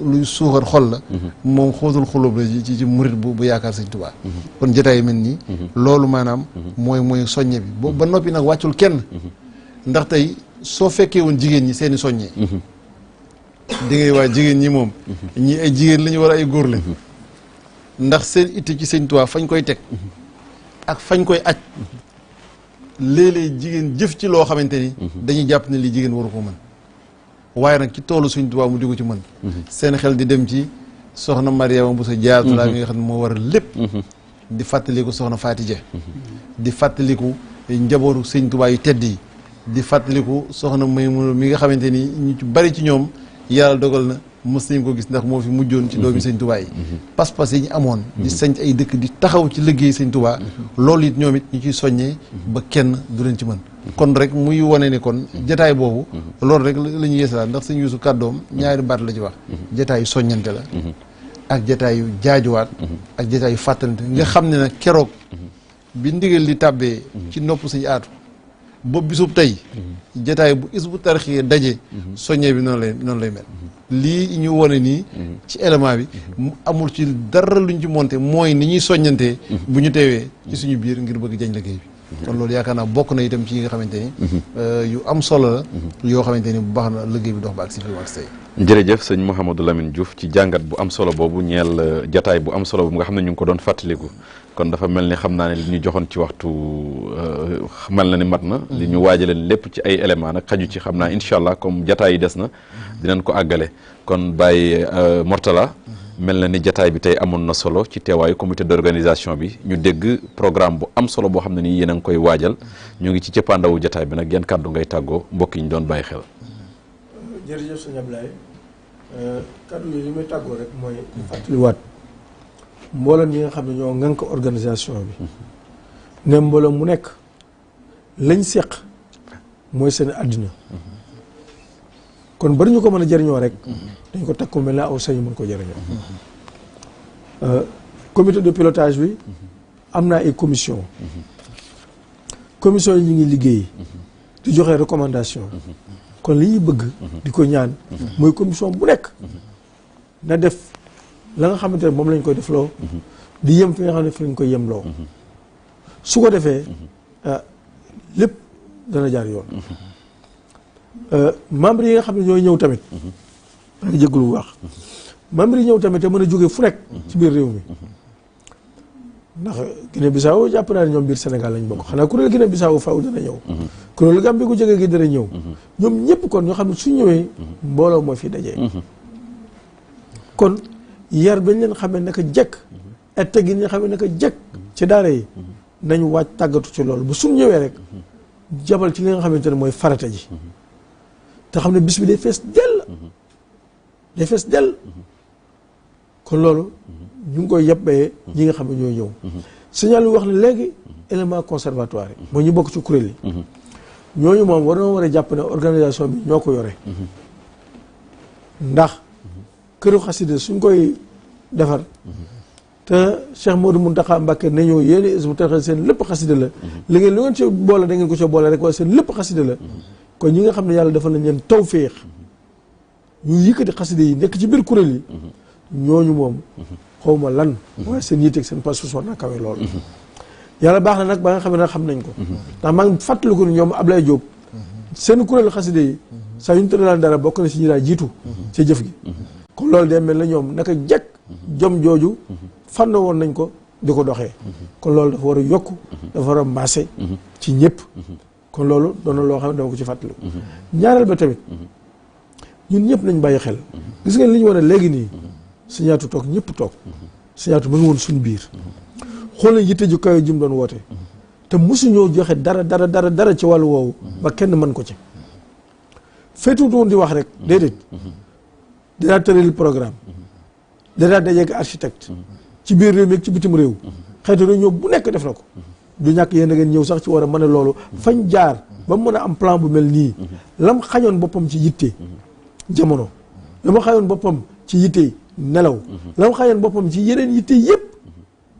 luy suuxat xol la moom xóotul xulóob la ci murit bu yaakaar sëñ Tuubaa kon jotaay mel nii loolu maanaam mooy soññe bi ba noppi nag wàccul kenn ndax tey soo fekkee woon jigéen ñi seeni soññee di ngay waa jigéen ñi moom ñi ay jigéen la ñu war a ay góor lañ ndax seen itte ci sëñ Tuubaa fañ koy teg ak fañ koy aj léeg-léeg jigéen jëf ci loo xamante ni dañuy jàpp ne li jigéen waru ko mën waaye nag ci toolu sëñ Tuubaa mu di ko ci mën seen xel di dem ci soxna Mariama bu sa jaartulaa mi nga xam ne moo war a lépp di fàttaliku soxna Faatija di fàttaliku njabootu sëñ Tuubaa yu tedd yi di fàttaliku soxna Maymuna mi nga xamante ni ñu ci bari ci ñoom yàlla dogal na mës nañ ko gis ndax moo fi mujjoon ci doomi sëñ Tuubaa yi pas-pas yi ñu amoon di sanc ay dëkk di taxaw ci liggéey sëñ Tuubaa loolu it ñoom it ñu ciy soññee ba kenn du leen ci mën kon rek muy wane ni kon jataay boobu loolu rek la ñuy yeesalaat ndax sëñ Yuusu kàddoom ñaari baat la ci wax jataayu soññante la ak jataayu jaajuwaat ak jataayu fàttalante nga xam ne nag keroog bi ndigal li tàbbee ci nopp sëñ Aatu ba bisub tey jataay bu Hizbut Tarqiyyah daje soññee bi noonu lay mel lii ñu wone nii ci élément bi amul ci dara luñ ci monté mooy ni ñuy soññantee bu ñu teewee ci suñu biir ngir bëgg jañ liggéey bi kon loolu yaakaar naa bokk na itam ci yi nga xamante ni yu am solo la yoo xamante ni bu baax na liggéey bi dox ba ak si fi ak tey jërëjëf sëñ Mouhamadou Lamine Diouf ci jàngat bu am solo boobu ñeel jataay bu am solo boobu nga xam ne ñu ngi ko doon fàttaliku kon dafa mel ni xam naa ne li ñu joxoon ci waxtu mel na ni mat na li ñu waajaleen lépp ci ay éléments nag xaju ci xam naa incha allah comme jataay yi des na dinañ ko àggale kon Baye Mortala mel na ni jataay bi tey amoon na solo ci teewaayu comité d'organisation bi ñu dégg programme bu am solo boo xam ne nii yéen a ngi koy waajal ñu ngi ci cëppaandawu jataay bi nag yan kàddu ngay tàggoo mbokk yi ñu doon bàyyi xel. jërëjëf sëñ Ablaye kàddu yi li may tàggoo rek mooy fàttaliwaat mboolem ñi nga xam ne ñoo ŋànk organisation bi ne mboolem mu nekk lañ seq mooy seen àddina kon bari ñu ko mën a jëriñoo rek dañ ko takku mel ne aw sañ mën ko jëriñoo comité de pilotage bi am naa ay commission yi ñu ngi liggéey di joxe recommandation kon li ñuy bëgg di ko ñaan mooy commission bu nekk na def la nga xamante ne moom lañ koy def loo di yem fi nga xam ne fi lañ koy yem loo su ko defee lépp dana jaar yoon membre yi nga xam ne ñooy ñëw tamit maa ngi jégalu bu baax membre yi ñëw tamit te mën a jóge fu nekk ci biir réew mi ndax Guinée Bissau jàpp naa ne ñoom biir Sénégal lañ bokk xanaa kuréel Guinée Bissau faaw dana ñëw kuréel Gambie gu jógee gi dana ñëw ñoom ñëpp kon ñoo xam ne su ñëwee mbooloo moo fi dajee kon yar bañ leen xamee naka jekk et gi ñu xamee naka jekk ci daara yi nañ waaj tàggatu ci loolu bu suñ ñëwee rek jabal ci li nga xamante ne mooy farata ji te xam ne bis bi day fees dell kon loolu ñu ngi koy yebbee ñi nga xam ne ñooy ñëw signal bi wax ne léegi élément conservatoire yi mooy ñu bokk ci kuréel yi ñooñu moom war a jàpp ne organisation bi ñoo ko yore ndax këru xasida suñ koy defar te Cheikh Modou Mountakha Mbacké ne ñëw yéen Hizbut Tarqiyyah seen lépp xasida la li ngeen lu ngeen ci boole da ngeen ko ci boole rek waaye seen lépp xasida la kon ñi nga xam ne yàlla dafa nañ leen tawféex ñu yëkkati xasida yi nekk ci biir kuréel yi ñooñu moom xawma lan waaye seen yitteeg seen pas-pas war na kawe loolu yàlla baax na nag ba nga xam ne nag xam nañ ko ndax maa ngi fàttaliku ne ñoom Ablaye Diop seen kuréel xasida yi saa yu ñu tëralaan dara bokk na si ñi daa jiitu ca jëf gi kon loolu day mel na ñoom naka jekk jom jooju fànn woon nañ ko di ko doxee kon loolu dafa war a yokk dafa war a maase ci ñëpp kon loolu doon na loo xam ne dama ko ci fàttaliku ñaareel ba tamit ñun ñëpp nañ bàyyi xel gis ngeen li ñu wane léegi nii Siñaatu toog ñëpp toog Siñaatu ba nga woon suñu biir xool nañ yitte ju kawe jim doon woote te mosuñoo joxe dara ci wàllu woowu ba kenn mën ko ci féetuwut woon di wax rek déedéet dinaa tëral programme dinaa dajeek architecte ci biir réew mi ak ci bitim réew xeetu réunion bu nekk def na ko du ñàkk yéen a ngeen ñëw sax ci war a mën a loolu fañ jaar ba mën a am plan bu mel nii lam xañoon boppam ci yitte jamono lam xañoon boppam ci yitte nelaw lam xañoon boppam ci yeneen yitte yëpp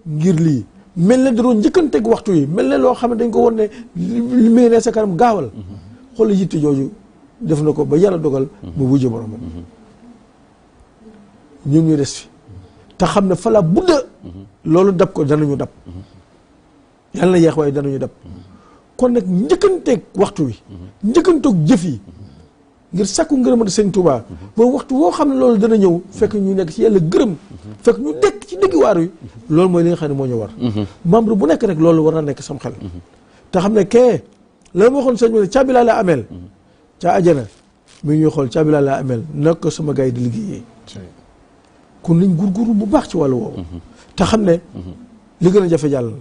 ngir lii mel ne da doon njëkkanteeg waxtu yi mel ne loo xam ne dañ ko won ne li mu ngi ne sa kanam gaawal xool yitte jooju def na ko ba yàlla dogal mu wujje boromam ñun ñu des fi te xam ne fala budda loolu dab ko danañu dab yàlla na yeex waaye danañu dab kon nag njëkkanteeg waxtu wi njëkkanteeg jëf yi ngir sàkku ngërëmante sëñ Touba ba waxtu woo xam ne loolu dana ñëw fekk ñu nekk ci yàlla gërëm fekk ñu dekk ci digg waar wi loolu mooy li nga xam ne moo ñu war membre bu nekk rek loolu war na nekk sam xel te xam ne kee la ma waxoon sëñ bi ne caabi laa la ameel ca ajana mi ngi ñuy xool caabi laa la ameel nag ko sama gars yi di liggéeyee kon nañ gurguru bu baax ci wàllu woowu te xam ne li gën a jafe jàll na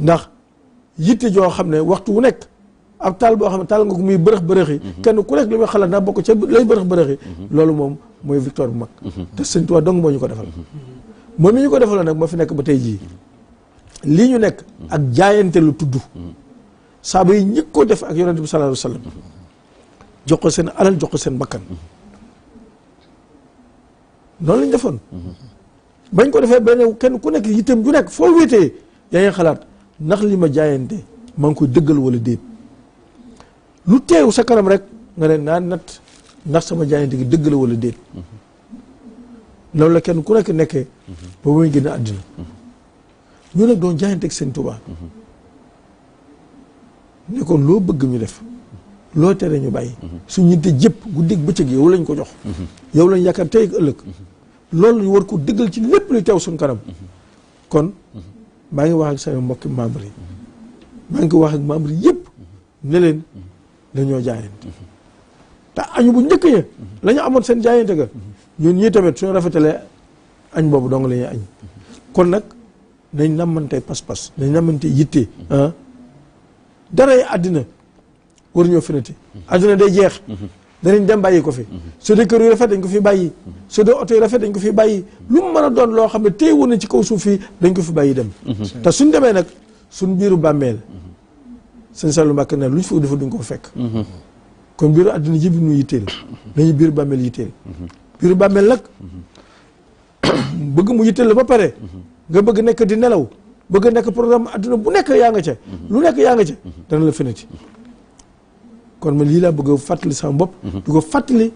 ndax yitte joo xam ne waxtu wu nekk ab taal boo xam ne taal nga ko muy bërëx bërëxi kenn ku nekk li muy xalaat naa bokk ca lay bërëx bërëxi loolu moom mooy victoire bu mag te sëñ Tuubaa dong moo ñu ko defal moom mi ñu ko defaloon nag moo fi nekk ba tey jii lii ñu nekk ak jaayante lu tudd saaba yi ñi ko def ak yonent bi sallallahu alayhi wa sallam jox ko seen alal jox ko seen bakkan noonu lañ defoon bañ ko defee benn kenn ku nekk yitteem ju nekk foo wéetee yaa ngi xalaat ndax li ma jaayante maa ngi koy dëggal wala déet lu teew sa kanam rek nga ne naa nat ndax sama jaayante gi dëgg la wala déet loolu la kenn ku nekk nekkee ba muy génn àddina ñu nag doon jaayante ak seen Tuubaa ne kon loo bëgg ñu def loo tere ñu bàyyi suñ ñitte jëpp guddig bëccëg yow lañ ko jox yow lañ yaakaar tey ak ëllëg loolu ñu war ko dëggal ci lépp luy teew suñ kanam kon maa ngi wax ak sama mbokki membre yi maa ngi ko wax ak membre yi yëpp ne leen dañoo jaayante te añu bu njëkk ya la ñu amoon seen jaayante ga ñun ñii tamit suñu rafetalee añ boobu dong la ñuy añ kon nag nañ nammante pas-pas nañ nammante yitte daray àddina war ñoo finati àddina day jeex danañ dem bàyyi ko fi su dee kër yu rafet dañ ko fi bàyyi su dee oto yu rafet dañ ko fi bàyyi lu mu mën a doon loo xam ne téye woon na ci kaw suuf fii dañ ko fi bàyyi dem te suñ demee nag suñ biiru bàmmeel sëñ Saliou Mbacké ne lu ñu fa defa duñ ko fekk kon biiru àddina ji bi nu yitteel nañu biiru bàmmeel yitteel biiru bàmmeel nag bëgg mu yitteel la ba pare nga bëgg nekk di nelaw bëgg nekk programme àdduna bu nekk yaa nga ca lu nekk yaa nga ca dana la finati kon man lii laa bëgg a fàttali sama bopp du ko fàttali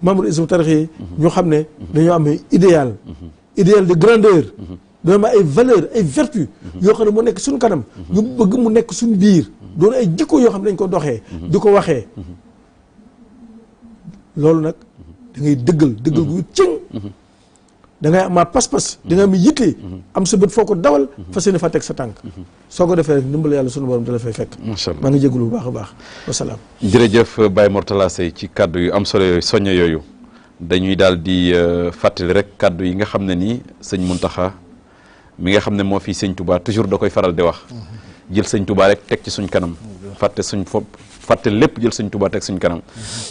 membre Hizbut Tarqiyyah ñoo xam ne dañoo am idéal de grandeur dañoo am ay valeur ay vertu yoo xam ne mu nekk suñu kanam ñu bëgg mu nekk suñu biir doon ay jikko yoo xam ne dañ ko doxee di ko waxee loolu nag da ngay dëggal gu cëng da ngay am pas-pas da nga am yitte am sa bët foo ko dawal fas yéene fa teg sa tànk soo ko defee rek ndimbal yàlla sunu borom da la fay fekk macha allah maa ngi jégalu bu baax a baax wasalaam jërëjëf Baye Mourtalla Seye ci kaddu yu am solo yooyu soññe yooyu dañuy daal di fàttali rek kaddu yi nga xam ne nii sëñ Mountakha mi nga xam ne moo fii sëñ Touba toujours da koy faral di wax jël sëñ Touba rek teg ci suñ kanam fàtte lépp jël sëñ Touba teg suñ kanam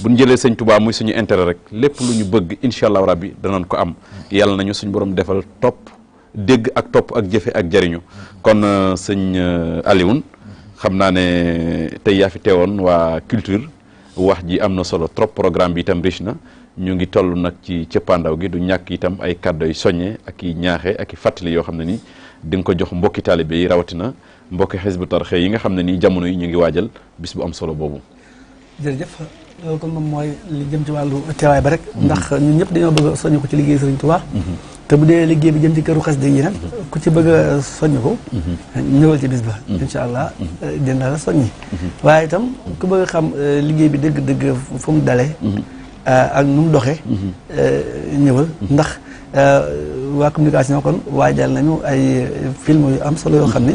bu ñu jëlee sëñ Touba muy suñu intérêt rek lépp lu ñu bëgg incha allah rabbi danañ ko am yàlla nañu suñ borom defal topp dégg ak topp ak jëfe ak jariñu kon sëñ Alioune xam naa ne tey yaa fi teewoon waa culture wax ji am na solo trop programme bi itam riche na ñu ngi toll nag ci cëppaandaw gi du ñàkk itam ay kàddu yu soññe ak i ñaaxe ak i fàttali yoo xam ne ni di nga ko jox mbokki taalibe yi rawatina mbokki Hizbut Tarqiyyah yi nga xam ne nii jamono yi ñu ngi waajal bis bu am solo boobu. jërëjëf loolu kon moom mooy li jëm ci wàllu teewaay ba rek ndax ñun ñëpp dañoo bëgg a soññ ko ci liggéey Sëriñ Tuubaa te bu dee liggéey bi jëm ci këru xasida yi nag ku ci bëgg a soññ ko ñëwal ci bis ba incha allah dina la soññi waaye itam ku bëgg a xam liggéey bi dëgg-dëgg fu mu dalee ak nu mu doxee ñëwal ndax waa communication kon waajal nañu ay film yu am solo yoo xam ne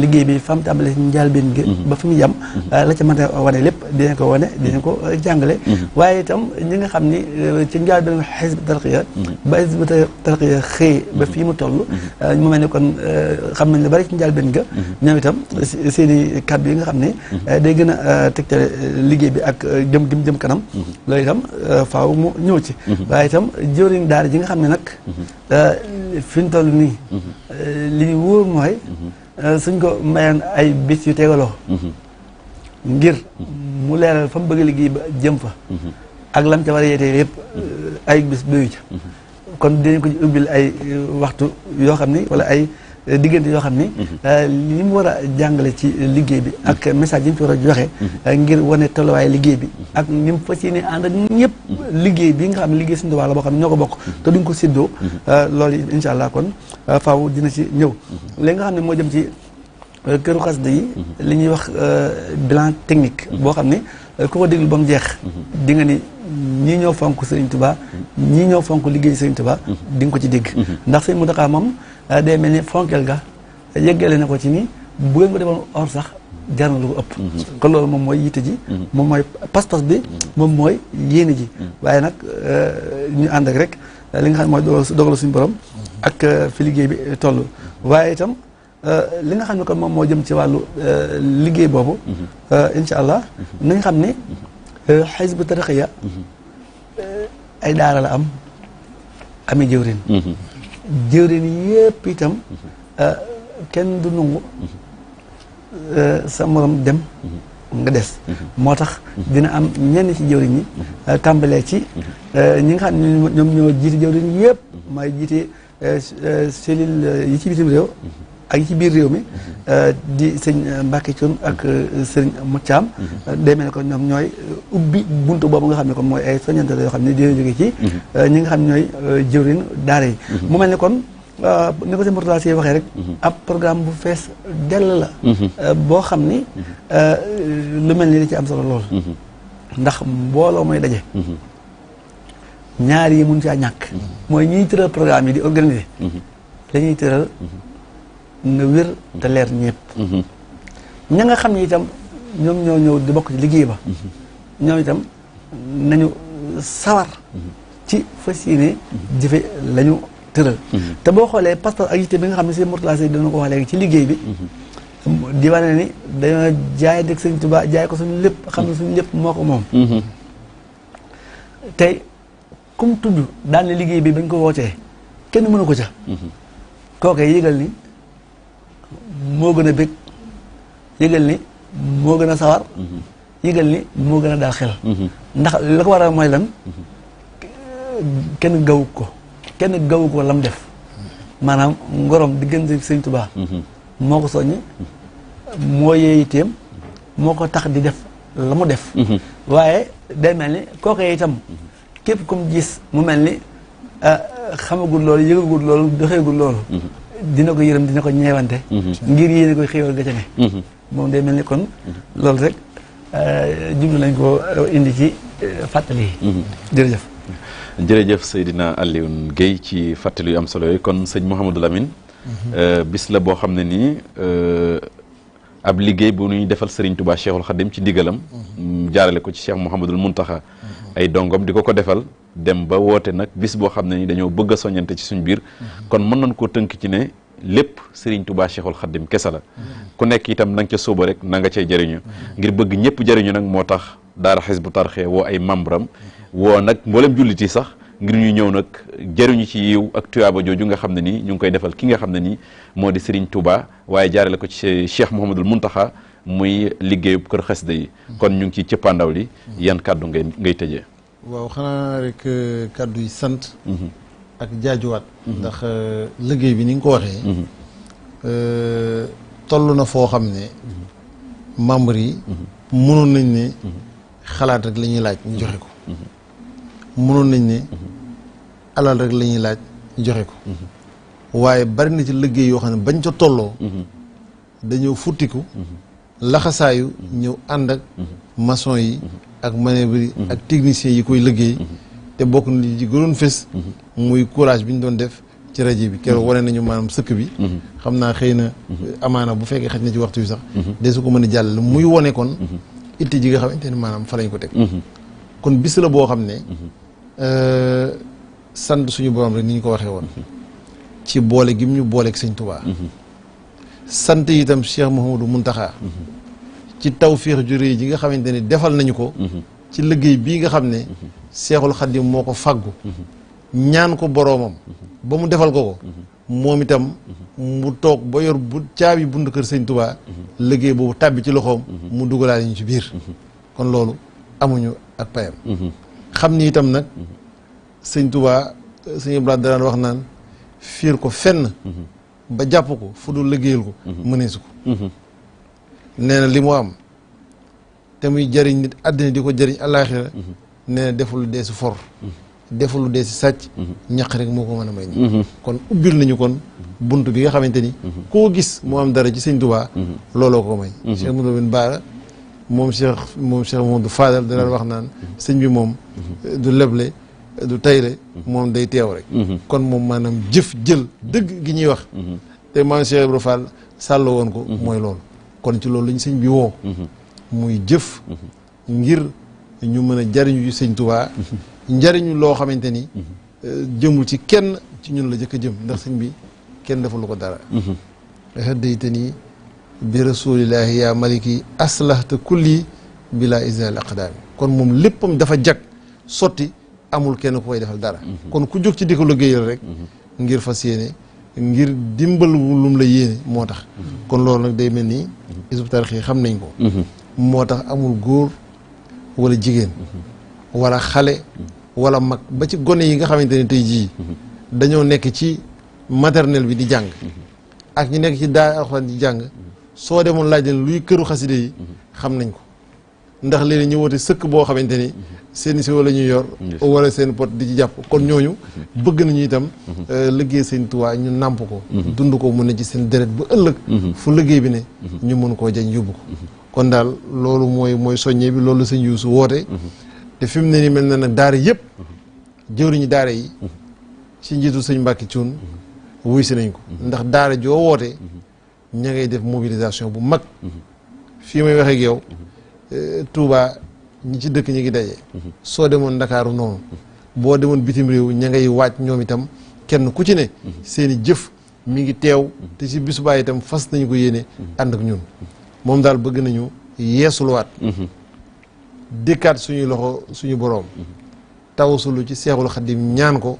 liggéey bi fam tàmbale si njëlbéen gi ba fi mu yem la ca mën a wane lépp dinañ ko wane dinañ ko jàngale waaye itam ñi nga xam ni ci njëlbéen Hizbut Tarqiyyah ba Hizbut Tarqiyyah xëy ba fii mu toll mu mel ni kon xam nañ ne bari ci njëlbéen ga ñoom itam seen i kàddu yi nga xam ne day gën a tegtale liggéey bi ak jëm kanam loolu itam faaw mu ñëw ci waaye itam jëwriñ daara ji nga xam ne nag fi ñu toll nii li ñu wóor mooy suñ ko mayoon ay bis yu tegaloo ngir mu leeral fa mu bëgg liggéey ba jëm fa ak lam ca war a yeetee yëpp ay bis doyu ca kon dinañ ko ubbil ay waxtu yoo xam ni wala ay diggante yoo xam ni li mu war a jàngale ci liggéey bi ak message yi mu ci war a joxe ngir wane tolluwaay liggéey bi ak ni mu fas yéene ànd ak ñëpp liggéey bi nga xam ne liggéey Sëriñ Tuubaa la boo xam ne ñoo ko bokk te duñ ko séddoo loolu incha allah kon faaw dina ci ñëw li nga xam ne moo jëm ci këru xasida yi li ñuy wax bilan technique boo xam ne ku ko déglu ba mu jeex di nga ni ñii ñoo fonk Sëriñ Tuubaa ñii ñoo fonk liggéey Sëriñ Tuubaa di nga ko ci dégg ndax Sëriñ Mountakha moom day mel ni fonkeel ga yeggale na ko ci ni bu ngeen ko defoon or sax jar na lu ko ëpp kon loolu moom mooy yitte ji moom mooy pas-pas bi moom mooy yéene ji waaye nag ñu ànd ak rek li nga xam ne mooy dogalu suñu borom ak fi liggéey bi toll waaye itam li nga xam ne kon moom moo jëm ci wàllu liggéey boobu incha allah nañ xam ne Hizbut Tarqiyyah ay daara la am ami jëwrin jëwrin yëpp itam kenn du nangu sa morom dem nga des moo tax dina am ñenn ci jëwriñ ñi tàmbalee ci ñi nga xam ne ñoom ñoo jiite jëwriñ yëpp may jiite cellule yi ci bitim réew ak yi ci biir réew mi di sëñ Mbacke Thion ak sëñ Mouthiam day mel ne ko ñoom ñooy ubbi buntu boobu nga xam ne kon mooy ay soññante yoo xam ne dina jóge ci ñi nga xam ne ñooy jëwriñ daara yi mu mel ne kon ni ko sëñ Mourtalla Seye waxee rek ab programme bu fees dell la boo xam ni lu mel ni li ci am solo lool ndax mbooloo mooy daje ñaar yi mun caa ñàkk mooy ñiy tëral programme yi di organiser la ñuy tëral nga wér te leer ñëpp ña nga xam ne itam ñoom ñoo ñëw di bokk ci liggéey ba ñoom itam nañu sawar ci fas yéene jëfe la ñu tëral te boo xoolee pastor ak yitte bi nga xam ne seen Mourtala Sey dana ko wax léegi ci liggéey bi di wane ni dañoo jaay dëgg Sëñ Tuubaa jaay ko suñu lépp xam ne suñu lépp moo ko moom tey kum tudd daal ne liggéey bi bañ ko wootee kenn mënu ko ca kookee yëgal ni moo gën a bëgg yëgal ni moo gën a sawar yëgal ni moo gën a daal xel ndax la ko waral mooy lan kenn gawu ko lam def maanaam ngorom diggante Sëñ Tuubaa moo ko soññi moo yee itam moo ko tax di def la mu def waaye day mel ni kookee itam képp comme gis mu mel ni xamagul loolu yëgagul loolu doxeegul loolu dina ko yërëm dina ko ñeewante ngir yéene koy xéewal ga ca ne moom day mel ni kon loolu rek jublu nañ ko indi ci fàttali yi jërëjëf jërëjëf Seydina Alioune Guèye ci fàttali yu am solo yooyu kon sëñ Mouhamadou Lamine bis la boo xam ne nii ab liggéey bu ñuy defal Serigne Touba Cheikhul Khadim ci ndigalam jaarale ko ci Cheikh Mouhamadul Mountakha ay dongom di ko defal dem ba woote nag bis boo xam ne ni dañoo bëgg a soññante ci suñ biir kon mën nañ koo tënk ci ne lépp Serigne Touba Cheikhul Khadim kese la ku nekk itam na nga ca sóoba rek na nga cay jëriñu ngir bëgg ñëpp jëriñu nag moo tax daara Hizbut Tarqiyyah woo ay membre am woo nag mboolem jullit yi sax ngir ñu ñëw nag jëriñu ci yiw ak tuyaaba jooju nga xam ne nii ñu ngi koy defal ki nga xam ne nii moo di Serigne Touba waaye jaarale ko ci Cheikh Mouhamadul Mountakha muy liggéeyub kër xasida yi kon ñu ngi ci cëppaandaw li yan kàddu ngay tëjee. waaw xanaa rek kàddu yi sant ak jaajuwaat ndax liggéey bi ni nga ko waxee toll na foo xam ne membre yi mënoon nañ ne xalaat rek la ñuy laaj ñu joxe ko mënoon nañ ne alal rek la ñuy laaj ñu joxe ko waaye bari na ci liggéey yoo xam ne bañ ca tolloo dañoo futtiku laxasaayu ñëw ànd ak maçon yi ak manœuvre yi ak techniciens yi koy liggéey te bokk na li ci gënoon fës muy courage bi ñu doon def ci rajo bi keroog wane nañu maanaam sëkk bi xam naa xëy na amaana bu fekkee xaj na ci waxtu bi sax de su ko mën a jàllale muy wone kon itti ji nga xamante ne maanaam fa lañ ko teg kon bis la boo xam ne sant suñu borom rek ni ñu ko waxee woon ci boole gi mu ñu booleeg Sëñ Tuubaa sant itam Cheikh Mouhamadou Mountakha ci tawféex ju rëy ji nga xamante ne defal nañu ko ci liggéey bii nga xam ne Seexul Xadim moo ko faggu ñaan ko boroomam ba mu defal ko moom itam mu toog ba yor bu caabi buntu kër Sëñ Tuubaa liggéey boobu tàbbi ci loxoom mu dugalaale ñu ci biir kon loolu amuñu ak payam xam ni itam nag Sëñ Tuubaa Sëñ Ibrahima daan wax naan fiir ko fenn ba jàpp ko fu dul liggéeyal ko mëneesu ko nee na li mu am te muy jëriñ nit àddina di ko jëriñ àllaaxira nee na deful dee si for deful dee si sàcc ñaq rek moo ko mën a may ñi kon ubbil nañu kon bunt bi nga xamante ni koo gis moo am dara ci Sëñ Tuubaa looloo ko may Cheikh Mouhamadou bin Baara moom Cheikh Mouhamadou Fadal da daan wax naan sëñ bi moom du leble du tayle moom day teew rek kon moom maanaam jëf jël dëgg gi ñuy wax te maam Cheikh Ibrahima Fall sàlloo woon ko mooy loolu kon ci loolu lañ sëñ bi woo muy jëf ngir ñu mën a jariñu ci Sëñ Tuubaa njariñu loo xamante ni jëmul ci kenn ci ñun la jëkk a jëm ndax sëñ bi kenn defalu ko dara haddayta nii bi rasulillahi yaa maliki aslahta kulli bila isnal aqdaami kon moom léppam dafa jag sotti amul kenn ku koy defal dara kon ku jóg ci di ko liggéeyal rek ngir fas yéene ngir dimbal lum la yéene moo tax kon loolu nag day mel ni Hizbut Tarqiyyah xam nañ ko moo tax amul góor wala jigéen wala xale wala mag ba ci gone yi nga xamante ne tey jii dañoo nekk ci maternelle bi di jàng ak ñi nekk ci daara Alxuraan di jàng soo demoon laaj leen luy këru xaside yi xam nañ ko ndax léegi ñu woote sëkk boo xamante ni seen si wala ñuy yor wala seen pot di ci jàpp kon ñooñu bëgg nañu itam liggéey Sëñ Tuubaa ñu nàmp ko dund ko mu ne ci seen deret ba ëllëg fu liggéey bi ne ñu mën koo jañ yóbbu ko kon daal loolu mooy soññee bi loolu Sëñ Yuusu woote te fi mu ne ni mel na nag daara yëpp jëwriñu daara yi ci njiitu Sëñ Mbàkke Cuun wuy si nañ ko ndax daara joo woote ña ngay def mobilisation bu mag fii may waxee ak yow Touba ñi ci dëkk ñi ngi daje soo demoon Ndakaaru noonu boo demoon bitim réew ña ngay waaj ñoom itam kenn ku ci ne seen i jëf mi ngi teew te ci bisu Baay itam fas nañu ko yéene ànd ak ñun moom daal bëgg nañu yeesuluwaat dikkaat suñuy loxo suñu boroom tawasulu ci Seexul Xadim ñaan ko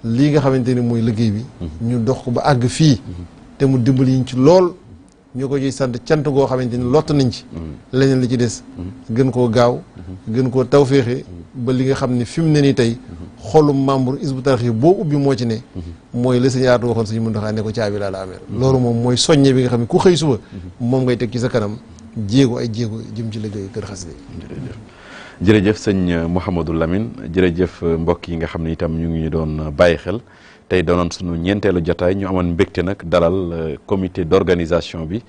lii nga xamante ni mooy liggéey bi ñu dox ko ba àgg fii te mu dimbali ñu ci lool ñu ko ciy sant cant goo xamante ni lott nañ ci leneen li ci des gën koo gaaw gën koo tawféexe ba li nga xam ne fi mu ne nii tey xolum membre Hizbut Tarqiyyah boo ubbi moo ci ne mooy la sëñ Aatu waxoon sëñ Muntaxa ne ko caabi laa la amee loolu moom mooy soññe bi nga xam ne ku xëy suba moom ngay teg ci sa kanam jéego ay jéego jëm ci liggéey kër xasida jërëjëf sëñ Mouhamadou Lamine jërëjëf mbokk yi nga xam ne itam ñu ngi ñu doon bàyyi xel tey doonoon sunu ñeenteelu jotaay ñu amoon mbégte nag dalal comité d'organisation bi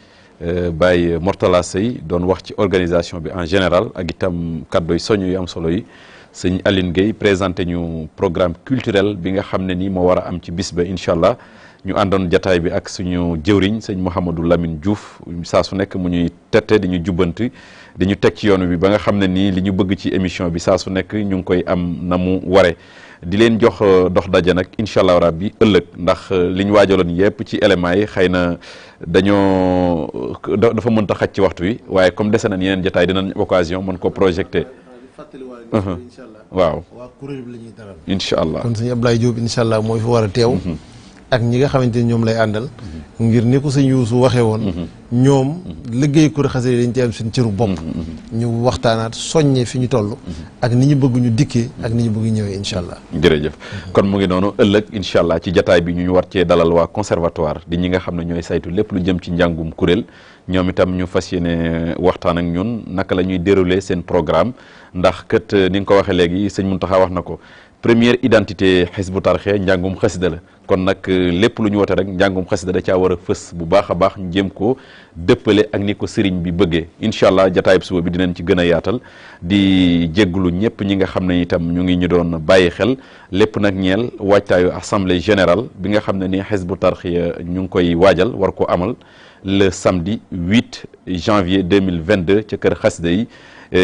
Baye Mortala Sey doon wax ci organisation bi en général ak itam kàddooy soñu yu am solo yi sëñ Aline Gueye présenté ñu programme culturel bi nga xam ne nii moo war a am ci bis ba incha allah ñu àndoon jataay bi ak suñu jëwriñ sëñ Mouhamadou Lamine Diouf saa su nekk mu ñuy tette di ñu jubbanti di ñu teg ci yoon bi ba nga xam ne nii li ñu bëgg ci émission bi saa su nekk ñu ngi koy am na mu ware di leen jox dox daje nag incha allah rabbi ëllëg ndax li ñu waajaloon yëpp ci éléments yi xëy na dañoo dafa mënta xaj ci waxtu wi waaye comme dese nañ yeneen jataay dinañ occasion mën ko projeté waaw waa kuréel bi la ñuy dalal incha allah kon sëñ Ablaye Diop incha allah mooy fi war a teew ak ñi nga xamante ni ñoom lay àndal ngir ni ko sëñ Yuusu waxee woon ñoom liggéey kuréel xasida dañ ci am seen cëru bopp ñu waxtaanaat soññee fi ñu toll ak ni ñu bëgg ñu dikkee ak ni ñu bëgg ñëwee incha allah jërëjëf kon mu ngi noonu ëllëg incha allah ci jataay bi ñu war cee dalal waa conservatoire di ñi nga xam ne ñooy saytu lépp lu jëm ci njàngum kuréel ñoom itam ñu fas yéene waxtaan ak ñun naka la ñuy dérouler seen programme ndax kët ni nga ko waxee léegi sëñ Muntaxa wax na ko première identité Hizbut Tarqiyyah njàngum xasida la kon nag lépp lu ñu woote rek njàngum xasida da caa war a fës bu baax a baax ñu jéem ko dëppale ak ni ko sëriñ bi bëggee incha allah jataayub suba bi dinañ ci gën a yaatal di jégglu ñëpp ñi nga xam ne itam ñu ngi ñu doon bàyyi xel lépp nag ñeel waajtaayu assemblée générale bi nga xam ne ni Hizbut Tarqiyyah ñu ngi koy waajal war ko amal le samedi 8 janvier 2022 ca kër xasida yi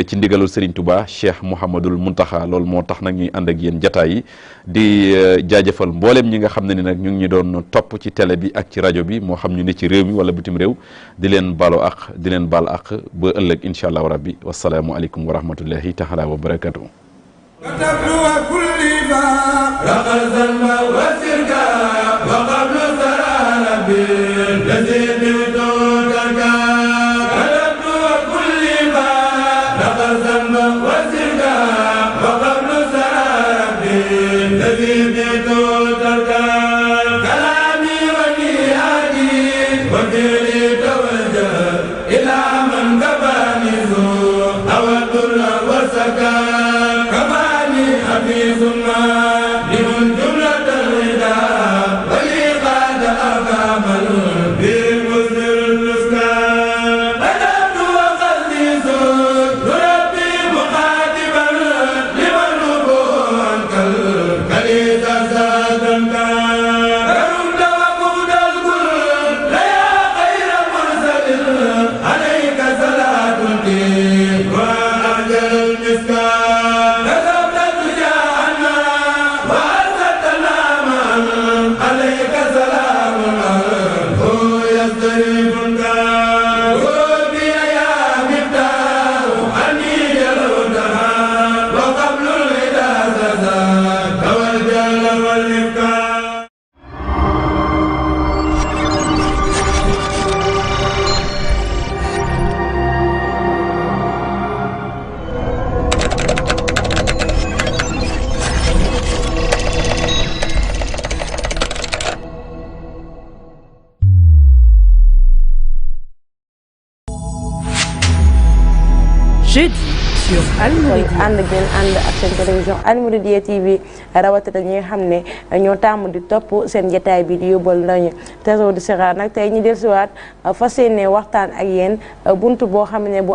ci ndigalul Serigne Touba Cheikh Mouhamadul Muntaxa loolu moo tax nag ñuy ànd ak yéen jataay yi di jaajëfal mbooleem ñi nga xam ne ni nag ñu ngi ñu doon topp ci télé bi ak ci rajo bi moo xam ñu ne ci réew mi wala bitim réew di leen balo ak di leen baal ak ba ëllëg incha allahu rabbi wasalaamu aleykum wa rahmatullahi taala wa barakatuh jeudi sur Almouridiyyah ànd ngeen ànd ak seen télévision Almouridiyyah TV rawatina ñi nga xam ne ñoo tàmm di topp seen jotaay bi di yóbbal ndañu Trésor du Sahara nag tey ñu dellusiwaat fas yéene waxtaan ak yéen buntu boo xam ne bu